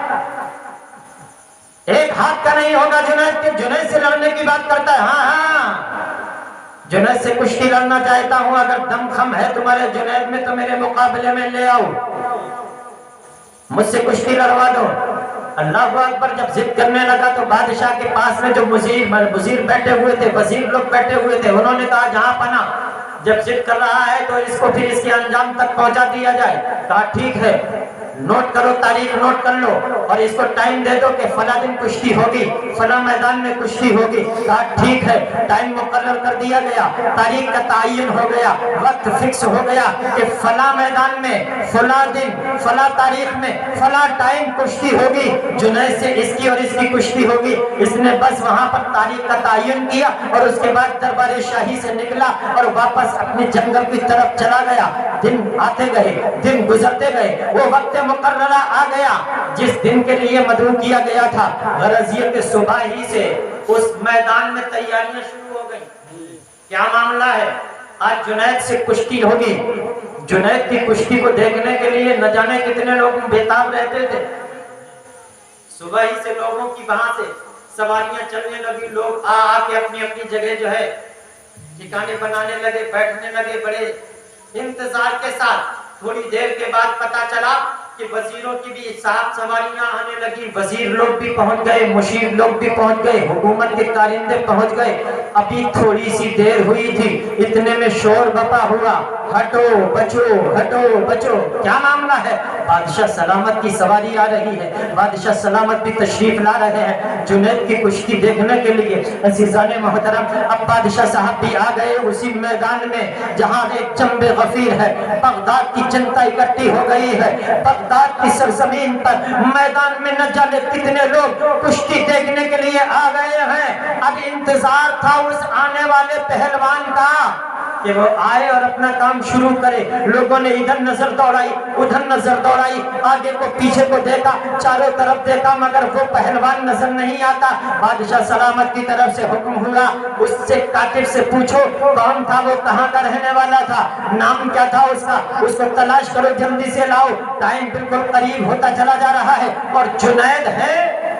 एक हाथ का नहीं होगा जुनैद के। जुनैद से लड़ने की बात करता है, हाँ, जुनैद से कुश्ती लड़ना चाहता हूं, अगर दम खम है तुम्हारे जुनैद में तो मेरे मुकाबले में ले आओ, मुझसे कुश्ती लड़वा दो। अल्लाह अकबर जब जिद करने लगा तो बादशाह के पास में जो वजीर बैठे हुए थे, वजीर लोग बैठे हुए थे, उन्होंने कहा जहां पना जब जिद कर रहा है तो इसको फिर इसके अंजाम तक पहुंचा दिया जाए। कहा ठीक है, नोट करो, तारीख नोट कर लो और इसको टाइम दे दो कि फला दिन कुश्ती होगी, फला मैदान में कुश्ती होगी। कहा ठीक है, टाइम मुकर्रर कर दिया गया, तारीख का तायन हो गया, वक्त फिक्स हो गया कि फला मैदान में फला दिन फला तारीख में फला टाइम कुश्ती होगी, जुनैद से इसकी और इसकी कुश्ती होगी। इसने बस वहां पर तारीख का तायन किया और उसके बाद दरबार शाही से निकला और वापस अपने जंगल की तरफ चला गया। दिन आते गए, दिन गुजरते गए, वो वक्त मुकर्ररा आ गया जिस दिन के लिए मदऊ किया गया था। गरजिया के सुबह ही से उस मैदान में तैयारियां शुरू हो गई। क्या मामला है? आज जुनैद से कुश्ती होगी। जुनैद की कुश्ती को देखने के लिए न जाने कितने लोग बेताब रहते थे। सुबह ही से लोगों की वहां से सवारियां चलने लगी, लोग आके अपनी अपनी जगह जो है ठिकाने बनाने लगे, बैठने लगे बड़े इंतजार के साथ। थोड़ी देर के बाद पता चला कि वजीरों की भी साथ सवारियां आने लगी, वजीर लोग भी पहुंच गए, मुशीर लोग भी पहुंच गए, हुकूमत के कारिंदे पहुंच गए। अभी थोड़ी सी देर हुई थी, इतने में शोर बपा हुआ, हटो बचो, हटो बचो। क्या मामला है? बादशाह सलामत की सवारी आ रही है, बादशाह सलामत भी तशरीफ ला रहे हैं जुनैद की कुश्ती देखने के लिए। अज़ीज़ाने मोहतरम, अब बादशाह साहब भी आ गए उसी मैदान में जहां एक चंबे गफीर है। बगदाद की जनता इकट्ठी हो गई है। बगदाद की सरजमीन पर मैदान में न जाने कितने लोग कुश्ती देखने के लिए आ गए हैं। अब इंतजार था उस आने वाले पहलवान का कि वो आए और अपना काम शुरू करे। लोगों ने इधर नजर दौड़ाई, उधर नजर दौड़ाई, आगे को पीछे को देखा, चारों तरफ देखा, मगर वो पहलवान नजर नहीं आता। बादशाह सलामत की तरफ से हुक्म हुआ, उससे कातिब से पूछो कौन था वो, कहाँ का रहने वाला था, नाम क्या था उसका, उसको तलाश करो, जल्दी से लाओ। टाइम बिल्कुल करीब होता चला जा रहा है और जुनैद है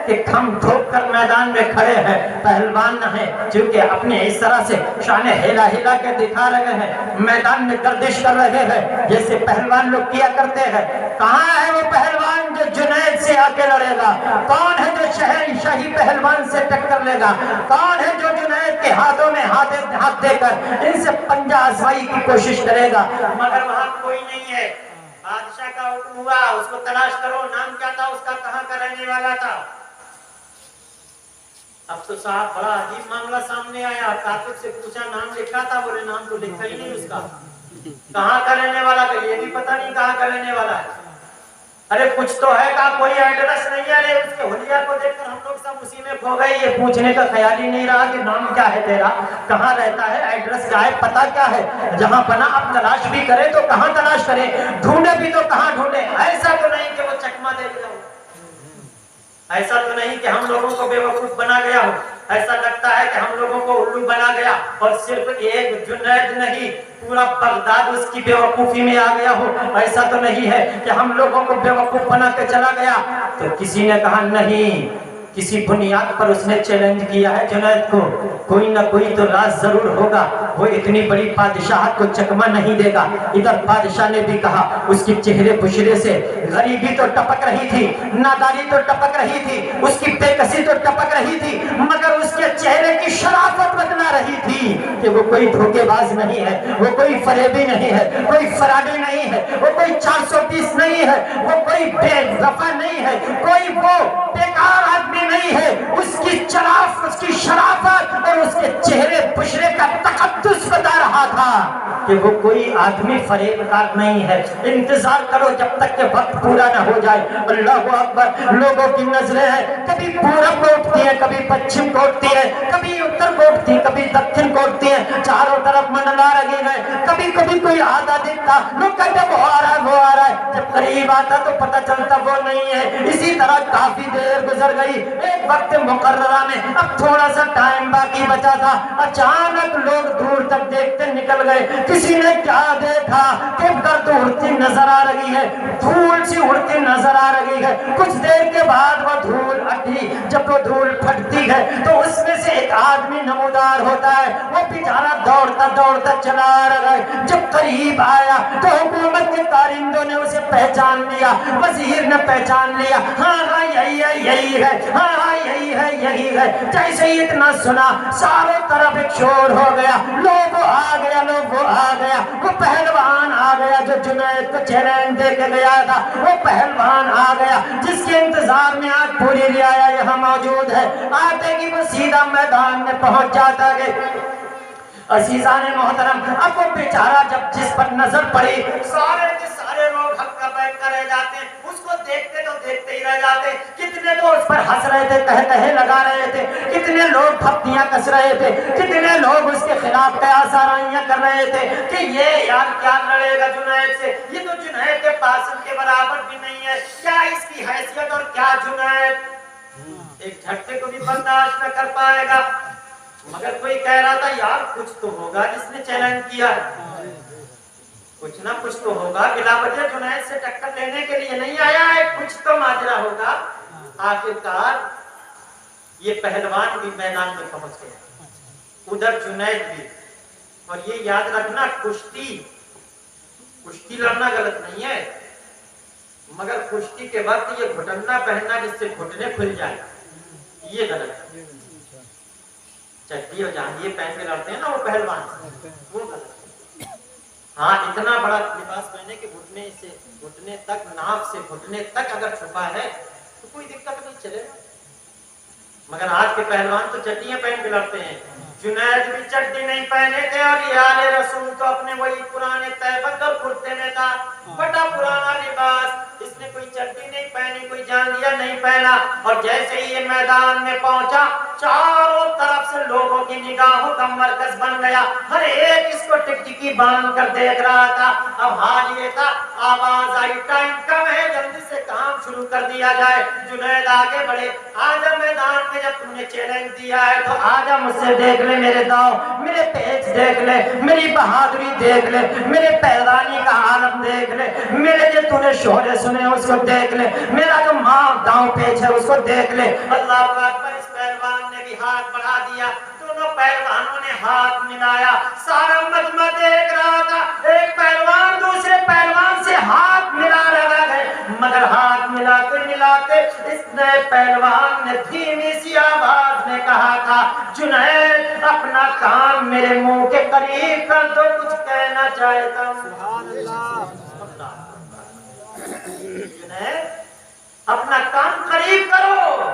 कि खम ठोक कर मैदान में खड़े हैं, पहलवान है क्योंकि अपने इस तरह से शान हिला हिला के दिखा रहे हैं, मैदान में गर्दिश कर रहे हैं जैसे पहलवान लोग किया करते हैं। कहाँ है वो पहलवान जो जुनैद से आके लड़ेगा? कौन है जो शहंशाही पहलवान से टक्कर लेगा? कौन है जो जुनैद के हाथों में हाथ देकर इनसे पंजा आजमाई की कोशिश करेगा? मगर वहां कोई नहीं है। बादशाह का हुक्म हुआ, उसको तलाश करो, नाम क्या था उसका, कहाँ का रहने वाला था। अब तो साहब बड़ा अजीब मामला सामने आया। कातिब से पूछा नाम लिखा था, बोले नाम तो लिखा ही नहीं उसका। कहाँ का रहने वाला था, ये भी पता नहीं कहाँ का रहने वाला है। अरे कुछ तो है, कहा कोई एड्रेस नहीं है। अरे उसके हुलिया को देखकर हम लोग सब उसी में खो गए, ये पूछने का ख्याल ही नहीं रहा कि नाम क्या है तेरा, कहाँ रहता है, एड्रेस क्या है, पता क्या है। जहाँ बना अब तलाश भी करे तो कहाँ तलाश करे, ढूंढे भी तो कहाँ ढूंढे। ऐसा तो नहीं कि वो चकमा दे दिया हो, ऐसा तो नहीं कि हम लोगों को बेवकूफ बना गया हो। ऐसा लगता है कि हम लोगों को उल्लू बना गया और सिर्फ एक जुनैद नहीं पूरा बगदाद उसकी बेवकूफी में आ गया हो। ऐसा तो नहीं है कि हम लोगों को बेवकूफ बना के चला गया। तो किसी ने कहा नहीं, किसी बुनियाद पर उसने चैलेंज किया है जुनैद को, कोई ना कोई तो राज जरूर होगा, वो इतनी बड़ी बादशाहत को चकमा नहीं देगा। इधर बादशाह ने भी कहा, उसके चेहरे पुशरे से गरीबी तो टपक रही थी, नादारी तो टपक रही थी, उसकी बेकसी तो टपक रही थी, मगर उसके चेहरे की शराफत बदला रही थी कि वो कोई धोखेबाज नहीं है, वो कोई फरेबी नहीं है, कोई फराडी नहीं है, वो कोई 420 नहीं है, वो कोई बेवफा नहीं है, कोई वो बेकार आदमी नहीं है। उसकी चराफ, उसकी शराफत और उसके चेहरे पुशरे का तकद्दुस बता रहा था कि वो कोई आदमी फरेबकार नहीं है। इंतजार करो जब तक के वक्त पूरा न हो जाए। अल्लाहु अकबर। लोगों की नजरें हैं, कभी पूरब को उठती है, कभी पश्चिम को उठती है, कभी उत्तर को उठती है, कभी दक्षिण को उठती है, चारों तरफ मंडला रही है। कभी कभी कोई आधा दिखता, लोग कहते वो आ रहा है, वो आ रहा है। जब करीब आता तो पता चलता वो نہیں ہے. اسی طرح کافی دیر گزر گئی. ایک وقت مقررہ میں اب تھوڑا سا ٹائم باقی بچا تھا. اچانک لوگ دور تک دیکھتے نکل گئے. کسی نے کیا دیکھا کہ گرد اڑتی نظر آ رہی ہے, دھول سی اڑتی نظر آ رہی ہے. کچھ دیر کے بعد وہ دھول ہٹی. جب وہ دھول پھٹتی ہے تو اس میں سے ایک آدمی نمودار ہوتا ہے. وہ بیچارہ دوڑتا دوڑتا چلا رہا ہے. جب قریب آیا تو حکومت کے کارندوں نے اسے پہچان لیا, وزیر نے پہچان لیا. ہاں ہاں یہی ہے یہی ہے, ہاں ہاں یہی ہے یہی ہے. جیسے ہی اتنا سنا سارے طرف ایک شور ہو گیا, لوگ وہ آ گیا, لوگ وہ آ گیا. وہ پہلوان آ گیا جو جنید کو چیلنج دے کے گیا تھا. وہ پہلوان آ گیا جس کے انتظار میں آج پوری رعایا یہاں موجود ہے. آتے کہ وہ سیدھا میدان میں پہنچ جاتا ہے. عزیزان محترم, اب وہ بیچارہ جب جس پر نظر پڑی سارے کے سارے لوگ ہکا بیٹھ کر رہ جاتے. اس کو دیکھتے تو دیکھتے ہی رہ جاتے. کتنے تو اس پر ہنس رہے تھے, کہے لگا رہے تھے. کتنے لوگ پھپتیاں کس رہے تھے. کتنے لوگ اس کے خلاف قیاس آرائیاں کر رہے تھے کہ یہ یار کیا لڑے گا جنید سے, یہ تو جنید کے پاس ان کے برابر بھی نہیں ہے. کیا اس کی حیثیت اور کیا جنید ایک جھٹکے کو بھی برداشت نہ کر پائے گا. مگر کوئی کہہ رہا تھا یار کچھ تو ہوگا جس نے چیلنج کیا ہے, کچھ نہ کچھ تو ہوگا. بلا وجہ جنید سے ٹکر لینے کے لیے نہیں آیا ہے, کچھ تو ماجرا ہوگا. آخرکار یہ پہلوان بھی میدان میں پہنچ گیا, ادھر جنید بھی. اور یہ یاد رکھنا کشتی لڑنا غلط نہیں ہے, مگر کشتی کے وقت یہ گھٹنا پہننا جس سے گھٹنے کھل جائے یہ غلط ہے. چڈی اور جانگیے پہن کے لڑتے ہیں نا وہ پہلوان, وہ غلط ہے. ہاں اتنا بڑا لباس پہنے کے گھٹنے تک, ناف سے گھٹنے تک اگر چھپا ہے تو کوئی دقت نہیں, چلے گا. مگر آج کے پہلوان تو چڈیاں پہن کے لڑتے ہیں. جنید بھی چڈی نہیں پہنے تھے اور یہ آل رسول تو اپنے وہی پرانے تہبند اور کرتے میں تھا, بڑا پرانا لباس. اس نے کوئی چڈی نہیں پہنی, کوئی جانگیا نہیں پہنا. اور جیسے ہی یہ میدان میں پہنچا چاروں طرف سے لوگوں کی نگاہوں کا مرکز بن گیا. ہر ایک اس کو ٹکٹکی باندھ کر دیکھ رہا تھا. اب حال یہ تھا, آواز آئی ٹائم کم ہے, جلدی سے کام شروع کر دیا جائے. جنید آگے بڑھے, آجا میدان میں جب تم نے چیلنج دیا ہے تو آجا مجھ سے دیکھ لے میرے داؤ, میرے پیچ دیکھ لے, میری بہادری دیکھ لے, میرے پہلوانی کا عالم دیکھ لے, میرے جو تو نے شعرے سنے اس کو دیکھ لے, میرا جو ماں داؤں پیچ ہے اس کو دیکھ لے. اللہ اکبر. اس پہلوان نے بھی ہاتھ بڑھا دیا, دونوں پہلوانوں نے ہاتھ ملایا. سارا مجمع دیکھ رہا تھا, ایک پہلوان دوسرے پہلوان سے ہاتھ ملا رہا ہے. مگر ہاتھ ملاتے ملاتے اس نئے پہلوان نے دھیمی سی آواز میں کہا تھا, جنید اپنا کان میرے منہ کے قریب کر دو, کچھ کہنا چاہتا ہوں. سبحان اللہ. جنید اپنا کان قریب کرو.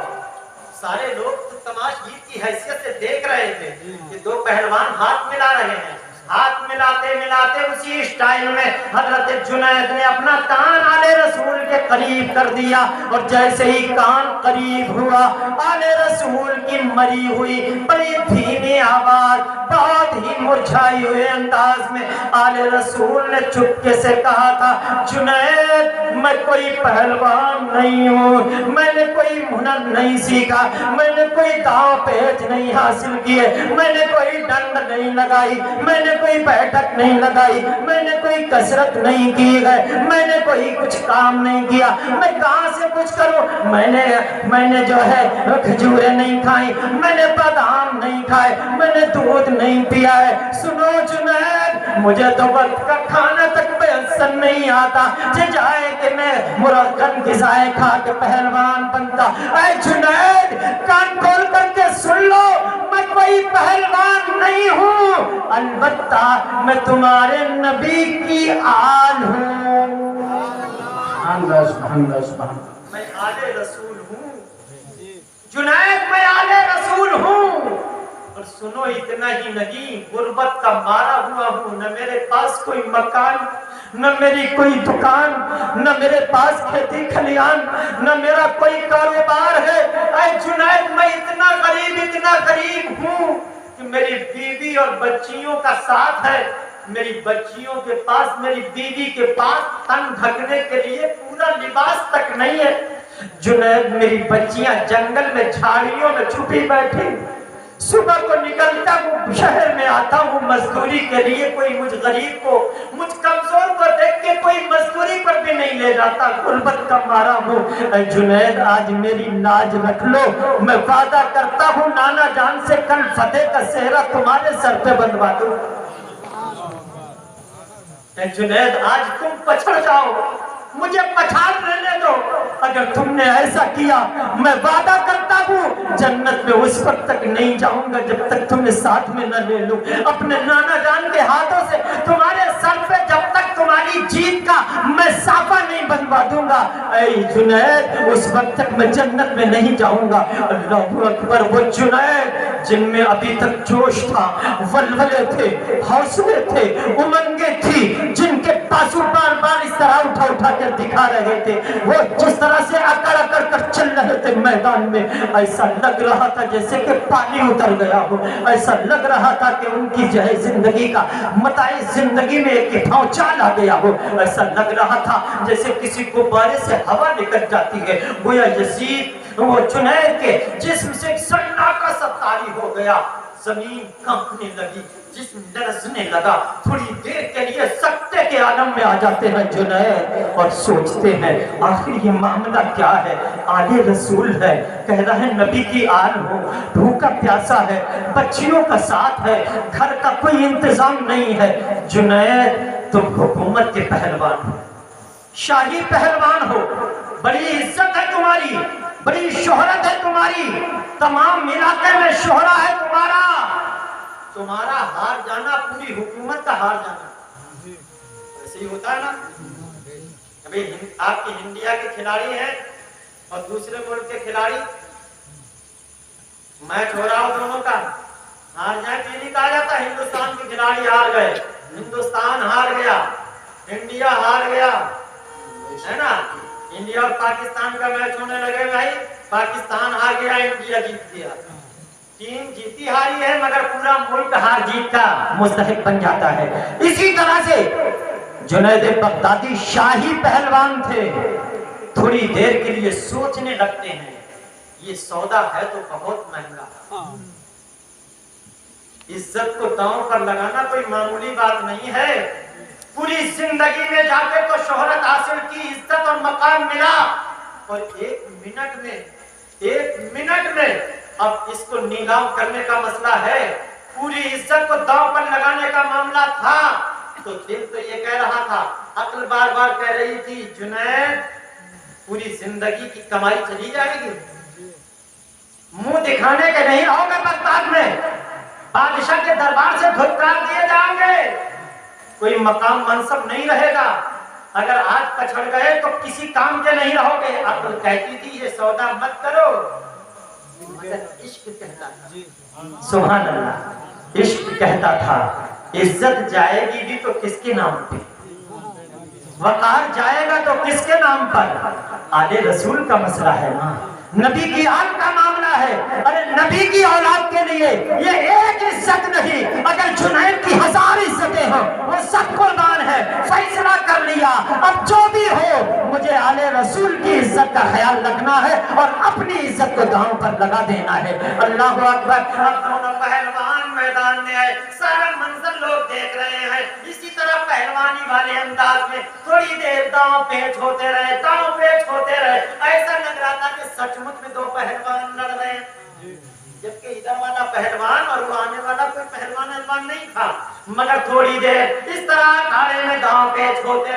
سارے لوگ تو تماشگیر کی حیثیت سے دیکھ رہے تھے کہ دو پہلوان ہاتھ ملا رہے ہیں. ہاتھ ملاتے ملاتے اسی اسٹائل میں حضرت جنید نے اپنا کان آلے رسول کے قریب کر دیا. اور جیسے ہی کان قریب ہوا, آلے رسول کی مری ہوئی بڑی دھیمی آواز, بہت ہی مرجھائی ہوئے انداز میں آلے رسول نے چپکے سے کہا تھا, جنید میں کوئی پہلوان نہیں ہوں, میں نے کوئی ہنر نہیں سیکھا, میں نے کوئی داؤ پیچ نہیں حاصل کیے, میں نے کوئی ڈنڈ نہیں لگائی, میں نے کوئی بیٹھک نہیں لگائی, میں نے کوئی کسرت نہیں کی ہے, میں نے کوئی کچھ کام نہیں کیا, میں کہاں سے کچھ کروں. میں نے جو ہے کھجوریں نہیں کھائی, میں نے بادام نہیں کھائے, میں نے دودھ نہیں پیا ہے. سنو جنید, مجھے تو وقت کا کھانا تک میسر نہیں آتا کہ جائے کہ میں مرغن غذائیں کھا کے پہلوان بنتا. اے جنید کان کھول کر کے سن لو, میں کوئی پہلوان نہیں ہوں, البتہ میں تمہارے نبی کی آل ہوں. میں آل رسول ہوں جنید, میں آل رسول ہوں. اور سنو اتنا ہی نہیں, غربت کا مارا ہوا ہوں, نہ میرے پاس کوئی مکان, نہ میری کوئی دکان, نہ میرے پاس کھیتی کھلیان, نہ میرا کوئی کاروبار ہے. اے جنید میں اتنا غریب ہوں کہ میری بیوی اور بچیوں کا ساتھ ہے, میری بچیوں کے پاس، میری بیوی کے پاس تن ڈھکنے کے لیے پورا لباس تک نہیں ہے۔ جنید میری بچیاں جنگل میں جھاڑیوں میں چھپی بیٹھی، صبح کو نکلتا ہوں شہر میں آتا ہوں مزدوری کے لیے، کوئی مجھ غریب کو، مجھ کمزور کو دیکھ کے کوئی مزدوری پر بھی نہیں لے جاتا، غربت کا مارا ہوں۔ اے جنید آج میری لاج رکھ لو، میں وعدہ کرتا ہوں نانا جان سے کل فتح کا سہرا تمہارے سر پہ بندھوا دوں۔ اے جنید آج تم پچھڑ جاؤ، مجھے پچھاڑ لینے دو، اگر تم نے ایسا کیا میں وعدہ کرتا ہوں جنت میں اس وقت تک نہیں جاؤں گا جب تک تمہیں ساتھ میں نہ لے لوں، اپنے نانا جان کے ہاتھوں سے تمہارے سر پہ جب تک تمہاری جیت کا میں صافہ نہیں بنوا دوں گا۔ اے جنید اس وقت تک میں جنت میں نہیں جاؤں گا۔ اللہ اکبر، وہ جنید جن میں ابھی تک جوش تھا، ولولے تھے، حوصلے تھے، امنگیں تھی، جن کے پاسو بار بار اس طرح اٹھا اٹھا کر دکھا رہے تھے، وہ جس طرح سے اکڑ اکڑ کر چل رہے تھے میدان میں، ایسا لگ رہا تھا جیسے کہ پانی اتر گیا ہو، ایسا لگ رہا تھا کہ ان کی جو ہے زندگی کا متاع زندگی میں ایک بھونچال آ گیا ہو، ایسا لگ رہا تھا جیسے کسی غبارے سے ہوا نکل جاتی ہے۔ گویا یزید وہ جنید کے جسم سے ایک سناٹا سا طاری ہو گیا، زمین کانپنے لگی، جسم لرزنے لگا، تھوڑی دیر کے لیے سکتے کے عالم میں آ جاتے ہیں جنید اور سوچتے ہیں آخر یہ معاملہ کیا ہے۔ آل رسول ہے، کہہ رہا ہے نبی کی آل ہو، بھوکا پیاسا ہے، بچیوں کا ساتھ ہے، گھر کا کوئی انتظام نہیں ہے۔ جنید تم حکومت کے پہلوان ہو، شاہی پہلوان ہو، بڑی عزت ہے تمہاری، بڑی شہرت ہے تمہاری، تمام علاقے میں شہرہ ہے تمہارا، تمہارا ہار جانا پوری حکومت کا ہار جانا۔ ایسے ہی ہوتا ہے نا، ابھی آپ کی انڈیا کے کھلاڑی ہیں اور دوسرے ملک کے کھلاڑی، میچ ہو رہا ہو دونوں کا، ہار جائے کہ نہیں کہا جاتا ہندوستان کے کھلاڑی ہار گئے، ہندوستان ہار گیا، انڈیا ہار گیا، ہے نا؟ انڈیا اور پاکستان کا میچ ہونے لگے بھائی، پاکستان ہار گیا، انڈیا جیت گیا، ٹیم جیتی ہاری ہے مگر پورا ملک ہار جیت کا مستحق بن جاتا ہے۔ اسی طرح سے جنید بغدادی شاہی پہلوان تھے، تھوڑی دیر کے لیے سوچنے لگتے ہیں یہ سودا ہے تو بہت مہنگا، عزت کو داؤں پر لگانا کوئی معمولی بات نہیں ہے، پوری زندگی میں جا کے تو شہرت حاصل کی، عزت اور مقام ملا، اور ایک منٹ میں اب اس کو نیلام کرنے کا مسئلہ ہے، پوری عزت کو داؤں پر لگانے کا معاملہ تھا، تو دل تو یہ کہہ رہا تھا، عقل بار بار کہہ رہی تھی جنید پوری زندگی کی کمائی چلی جائے گی، منہ دکھانے کے نہیں رہو گے بغداد میں، بادشاہ کے دربار سے دھتکار دیے جائیں گے، کوئی مقام منصب نہیں رہے گا، اگر آج پچھڑ گئے تو کسی کام کے نہیں رہو گے۔ عقل کہتی تھی یہ سودا مت کرو، مگر عشق کہتا تھا، سبحان اللہ، عشق کہتا تھا عزت جائے گی بھی تو کس کے نام پہ، وقار جائے گا تو کس کے نام پر، آل رسول کا مسئلہ ہے نا، نبی کی آل کا معاملہ ہے، ارے نبی کی اولاد کے لیے یہ ایک عزت نہیں، اگر جنید کی 1000 عزتیں ہوں وہ سب قربان ہے، فیصلہ کر لیا اب جو بھی ہو مجھے آل رسول کی عزت کا خیال رکھنا ہے اور اپنی عزت کو داؤں پر لگا دینا ہے۔ اللہ اکبر، اب دونوں پہلوان میدان میں آئے، سارا منظر لوگ دیکھ رہے ہیں، اسی طرح پہلوانی والے انداز میں تھوڑی دیر داؤں پیچ ہوتے رہے، داؤں پیچ ہوتے رہے، ایسا لگ رہا تھا کہ سچ مچ میں دو پہلوان لڑ رہے ہیں، جبکہ ادھر والا پہلوان اور وہ آنے والا کوئی پہلوان نہیں تھا، مگر تھوڑی دیر اس طرح اکھاڑے میں داؤں پیچ ہوتے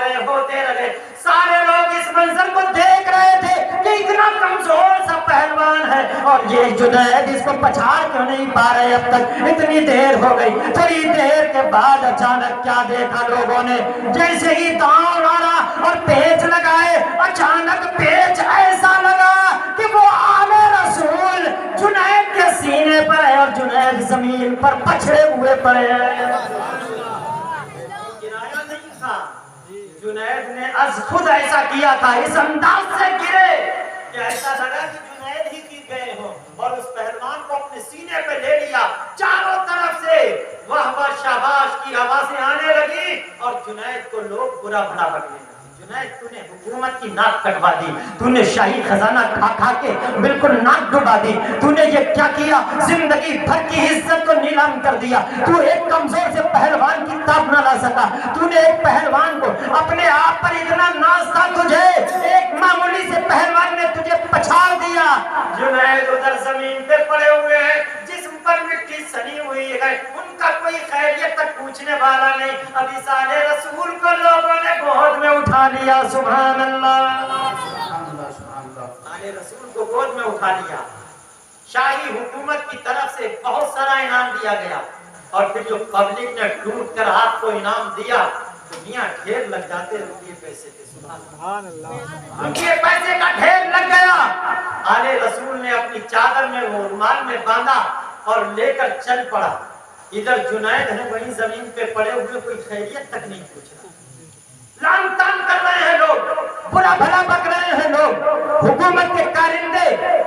رہے، سارے لوگ اس منظر کو دیکھ رہے تھے کہ اتنا کمزور سا پہلوان ہے اور یہ جنید اس کو پچھاڑ کیوں نہیں پا رہے، اب تک اتنی دیر ہو گئی۔ تھوڑی دیر کے بعد اچانک کیا دیکھا لوگوں نے، جیسے ہی داؤں مارا اور پیچ لگائے، اچانک پیچ ایسا لگا کہ وہ آل رسول جنید کے سینے پر ہے اور جنید زمین پر پچھڑے ہوئے پڑے ہیں۔ گرایا نہیں تھا، جنید نے از خود ایسا کیا تھا، اس انداز سے گرے کہ ایسا لگا کہ جنید ہی گر گئے ہوں، اور اس پہلوان کو اپنے سینے پہ لے لیا، چاروں طرف سے واہ واہ شاباش کی آوازیں آنے لگی۔ भला बकने जुनैद, तूने हुकूमत की नाक कटवा दी, तूने शाही खजाना खा खा के बिल्कुल नाक डुबा दी, तूने ये क्या किया, जिंदगी भर की इज्जत को नीलाम कर दिया। तू एक कमजोर से पहलवान की ताब ना ला सका, तूने एक पहलवान को अपने आप पर इतना नाज था तुझे, एक मामूली से पहलवान ने तुझे पछाड़ दिया। जुनैद उधर जमीन पे पड़े हुए हैं, जिस्म पर मिट्टी सनी हुई है, उनका कोई खैरियत तक पूछने वाला नहीं। अभी साले रसूल को लोगों ने गोद में उठा लिया। सुभान अल्लाह, साले रसूल को गोद में उठा लिया। शाही हुकूमत की तरफ से बहुत सारा इनाम दिया गया, और फिर जो पब्लिक ने लूट कर आपको इनाम दिया, दुनिया ढेर लग जाते रुपये पैसे के। सुभान अल्लाह, रुपये पैसे का ढेर लग गया। आले रसूल ने अपनी चादर में वो रुमाल में बांधा और लेकर चल पड़ा। इधर जुनैद है वहीं जमीन पे पड़े हुए, कोई खैरियत तक नहीं पूछ रहा। लान तान कर रहे हैं लोग, बुरा भला बक रहे हैं लोग। हुकूमत के कारिंदे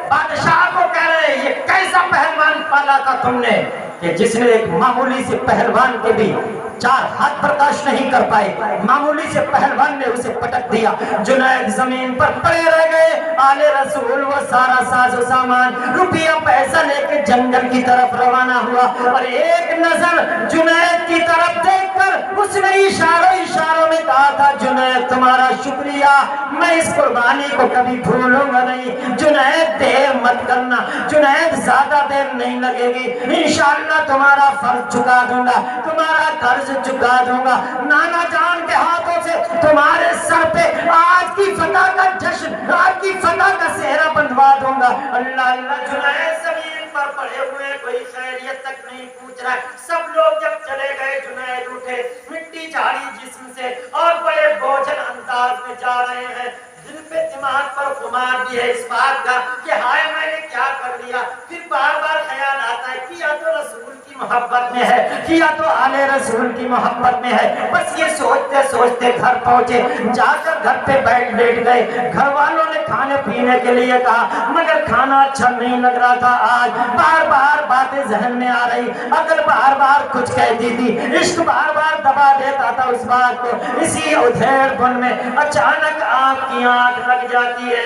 बादशाह को कह रहे हैं, ये कैसा पहलवान पाला था तुमने कि जिसने एक मामूली से पहलवान के भी चार हाथ बर्दाश्त नहीं कर पाए, मामूली से पहलवान ने उसे पटक दिया। जुनैद जमीन पर पड़े रह गए। आले रसूल वो सारा साजो सामान रुपया पैसा लेके जंगल की तरफ रवाना हुआ, और एक नजर जुनैद की तरफ देखकर उसने इशारों में कहा था, जुनैद तुम्हारा शुक्रिया, मैं इस कुर्बानी को कभी भूलूंगा नहीं। जुनैद देर मत करना, जुनैद ज्यादा देर नहीं लगेगी, इंशाअल्लाह तुम्हारा फर्ज चुका दूंगा, तुम्हारा कर्ज चुका दूंगा। नाना जान के हाथों से तुम्हारे सर पे आज की फतह का जश्न, आज की फतह का सेहरा बंधवा दूंगा। अल्लाह अल्लाह, जुनैद जमीन पर पड़े हुए, कोई खैरियत तक नहीं पूछ रहा। सब लोग जब चले गए, जुनैद उठे, मिट्टी झाड़ी जिस्म से और बड़े बोझल अंदाज में जा रहे हैं। दिल पे दिमाग पर खुमार भी है इस बात का कि हाय मैंने क्या कर दिया। फिर बार बार ख्याल आता है, किया तो रसूल की मोहब्बत में है, किया तो आले रसूल की मोहब्बत में है। बस ये सोचते सोचते घर पहुंचे, जाकर घर पे बैठ गए। घर वालों ने खाने पीने के लिए कहा, मगर खाना अच्छा नहीं लग रहा था। आज बार बार बातें जहन में आ रही, अकल बार बार कुछ कहती थी, इश्क बार बार दबा देता था उस बात को। इसी उधेड़पुन में अचानक आपकी आंख लग जाती है।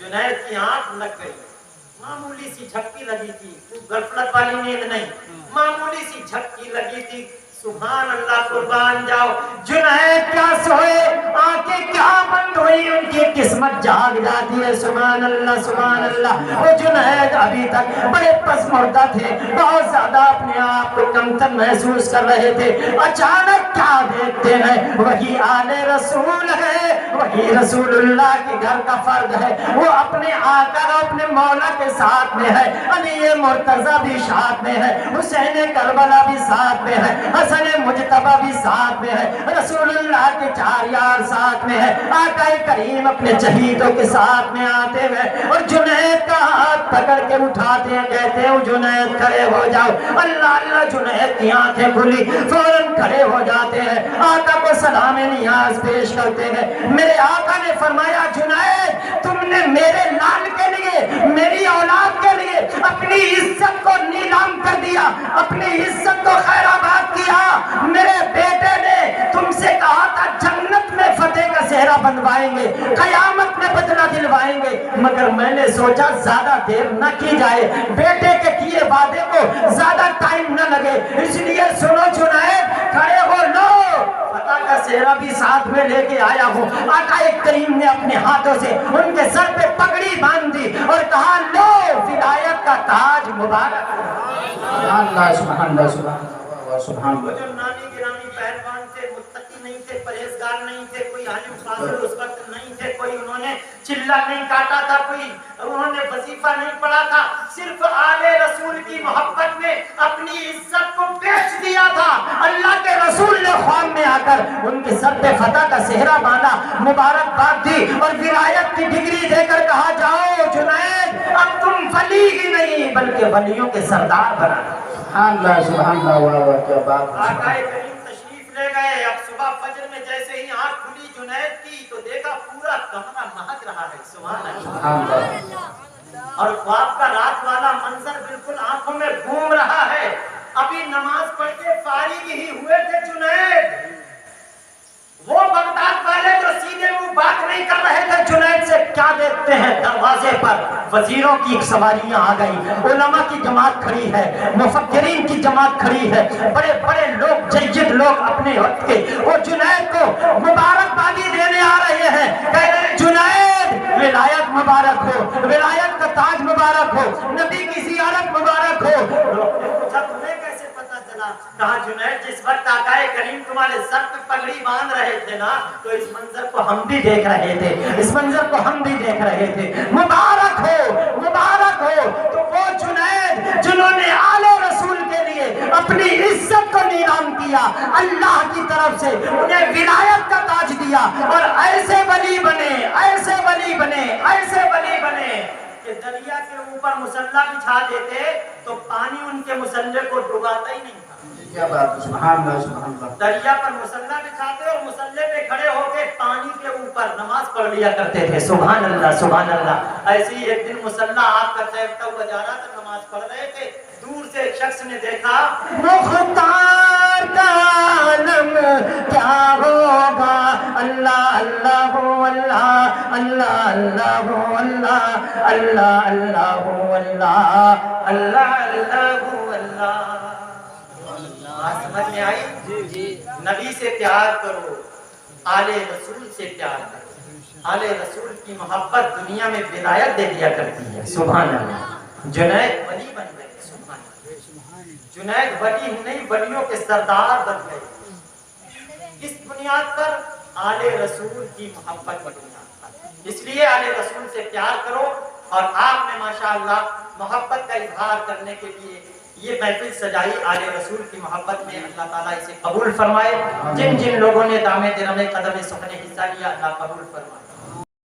जुनैद की आंख लग गई, मामूली सी झपकी लगी थी, गफलत वाली नींद नहीं, मामूली सी झपकी लगी थी। सुभान अल्लाह, कुर्बान जाओ। जुनैद क्या सोए, आंखें क्या बंद हुई, उनकी किस्मत जाग जाती है। सुभान अल्लाह, सुभान अल्लाह। वो जुनैद अभी तक बड़े पसमुर्दा थे, बहुत ज्यादा अपने आप को कमतर महसूस कर रहे थे। अचानक क्या देखते हैं, वही आले रसूल है, वही रसूलुल्लाह के घर का फर्द है। वो अपने आका और अपने मौला के साथ में है, अली मुर्तजा भी साथ में है, हुसैन करबला भी साथ में है, हसन मुजतबा भी साथ में है, रसूलुल्लाह के चार यार साथ में है। आका करीम अपने शहीदों के साथ में आते हैं और जुनैद का हाथ पकड़ के उठाते हैं, कहते हैं जुनैद खड़े हो जाओ। अल्लाह अल्लाह, जुनैद की आंखें खुली, फौरन खड़े हो जाते हैं, आका को सलाम नियाज पेश करते हैं। मेरे आका ने फरमाया, जुनैद तुमने मेरे लाल के लिए, मेरी औलाद के लिए अपनी इज्जत को नीलाम कर दिया, अपनी इज्जत को खैराबाद किया। मेरे बेटे ने तुमसे कहा था जन्नत में फतेह का सेहरा बंधवाएंगे, कयामत में बदला दिलवाएंगे, मगर मैंने सोचा ज्यादा देर न की जाए, बेटे के किए वादे को ज्यादा टाइम न लगे, इसलिए सुनो जुनैद, खड़े हो लो, फतेह का सेहरा भी साथ में लेके आया हूँ। आका करीम ने अपने हाथों से उनके सर पे पगड़ी बांध दी और कहा, लो विलायत का ताज मुबारक। वो जो नामी गिरामी पहलवान थे, मुत्तकी नहीं थे, परहेजगार नहीं थे, कोई आलिम फाजिल उस वक्त नहीं थे, कोई उन्होंने चिल्ला नहीं काटा था, कोई उन्होंने वजीफा नहीं पढ़ा था, सिर्फ आले रसूल की मोहब्बत में अपनी इज्जत को बेच दिया था। अल्लाह के रसूल ने ख्वाब में आकर उनके सर पे फतह का सेहरा बांधा, मुबारकबाद दी और विलायत की डिग्री देकर कहा, जाओ जुनैद, अब तुम वली ही नहीं बल्कि वलियों के सरदार बना। क्या बात। आकाए करीम तशरीफ ले गए। अब सुबह फजर में जैसे ही आंख खुली जुनैद की, तो देखा पूरा कमरा महक रहा है। सुभान अल्लाह। और ख्वाब का रात वाला मंजर बिल्कुल आंखों में घूम रहा है। अभी नमाज पढ़ के फारिग ही हुए थे जुनैद, बात नहीं कर रहे थे जुनैद से, क्या देखते हैं दरवाजे पर वजीरों की सवारियां आ गई, उलमा की जमात खड़ी है, मुफक्किरीन की जमात खड़ी है, बड़े बड़े लोग जय्यद लोग अपने वक्त के वो जुनैद को मुबारकबादी देने आ रहे हैं, कह रहे हैं जुनैद विलायत मुबारक हो, विलायत का ताज मुबारक हो, नबी की ज़ियारत मुबारक हो। लोग ने पूछा तुम्हें कैसे पता चला? कहा जुनैद जिस वक्त आकाए करीम तुम्हारे सर पे पगड़ी बांध रहे थे ना, तो इस मंजर को हम भी देख रहे थे, इस मंजर को हम भी देख रहे थे। मुबारक हो, मुबारक हो। तो वो जुनैद जिन्होंने आले रसूल के लिए अपनी इज्जत को नीलाम किया, अल्लाह की तरफ से उन्हें विलायत का ताज दिया, और ऐसे वली बने, ऐसे वली बने, ऐसे वली बने कि दरिया के ऊपर मुसल्ला बिछा देते तो पानी उनके मुसल्ले को डुबाता ही नहीं था। क्या बात है, सुभान अल्लाह, सुभान अल्लाह। दरिया पर मुसल्ला बिछाते और मुसल्ले पे खड़े होके पानी के ऊपर नमाज पढ़ लिया करते थे। सुभान अल्लाह, सुभान अल्लाह। ऐसे ही एक दिन मुसल्ला आपका तैरता हुआ जा रहा था, नमाज पढ़ रहे थे, दूर से एक शख्स ने देखा मुख्तार का आलम क्या होगा, अल्लाह अल्लाह हो अल्लाह, अल्लाह अल्लाह हो अल्लाह, अल्लाह अल्लाह हो अल्लाह, अल्लाह अल्लाह हो अल्लाह। बात समझ में आई? जी। नबी से प्यार करो, आले रसूल से प्यार करो। आले रसूल की मोहब्बत दुनिया में विलायत दे दिया करती है। सुभान अल्लाह। जुनैद वली बन गए। सुभान अल्लाह। जुनैद वली नहीं, वलियों के सरदार बन गए। इस बुनियाद पर आले रसूल की मोहब्बत की बुनियाद पर। इसलिए आले रसूल से प्यार करो। और आपने माशाअल्लाह मोहब्बत का इजहार करने के लिए ये महफिल सजाई आले रसूल की मोहब्बत में, अल्लाह ताला इसे कबूल फरमाए। जिन जिन लोगों ने दामे दिरमे कदम सुखने हिस्सा लिया, अल्लाह कबूल फरमाए।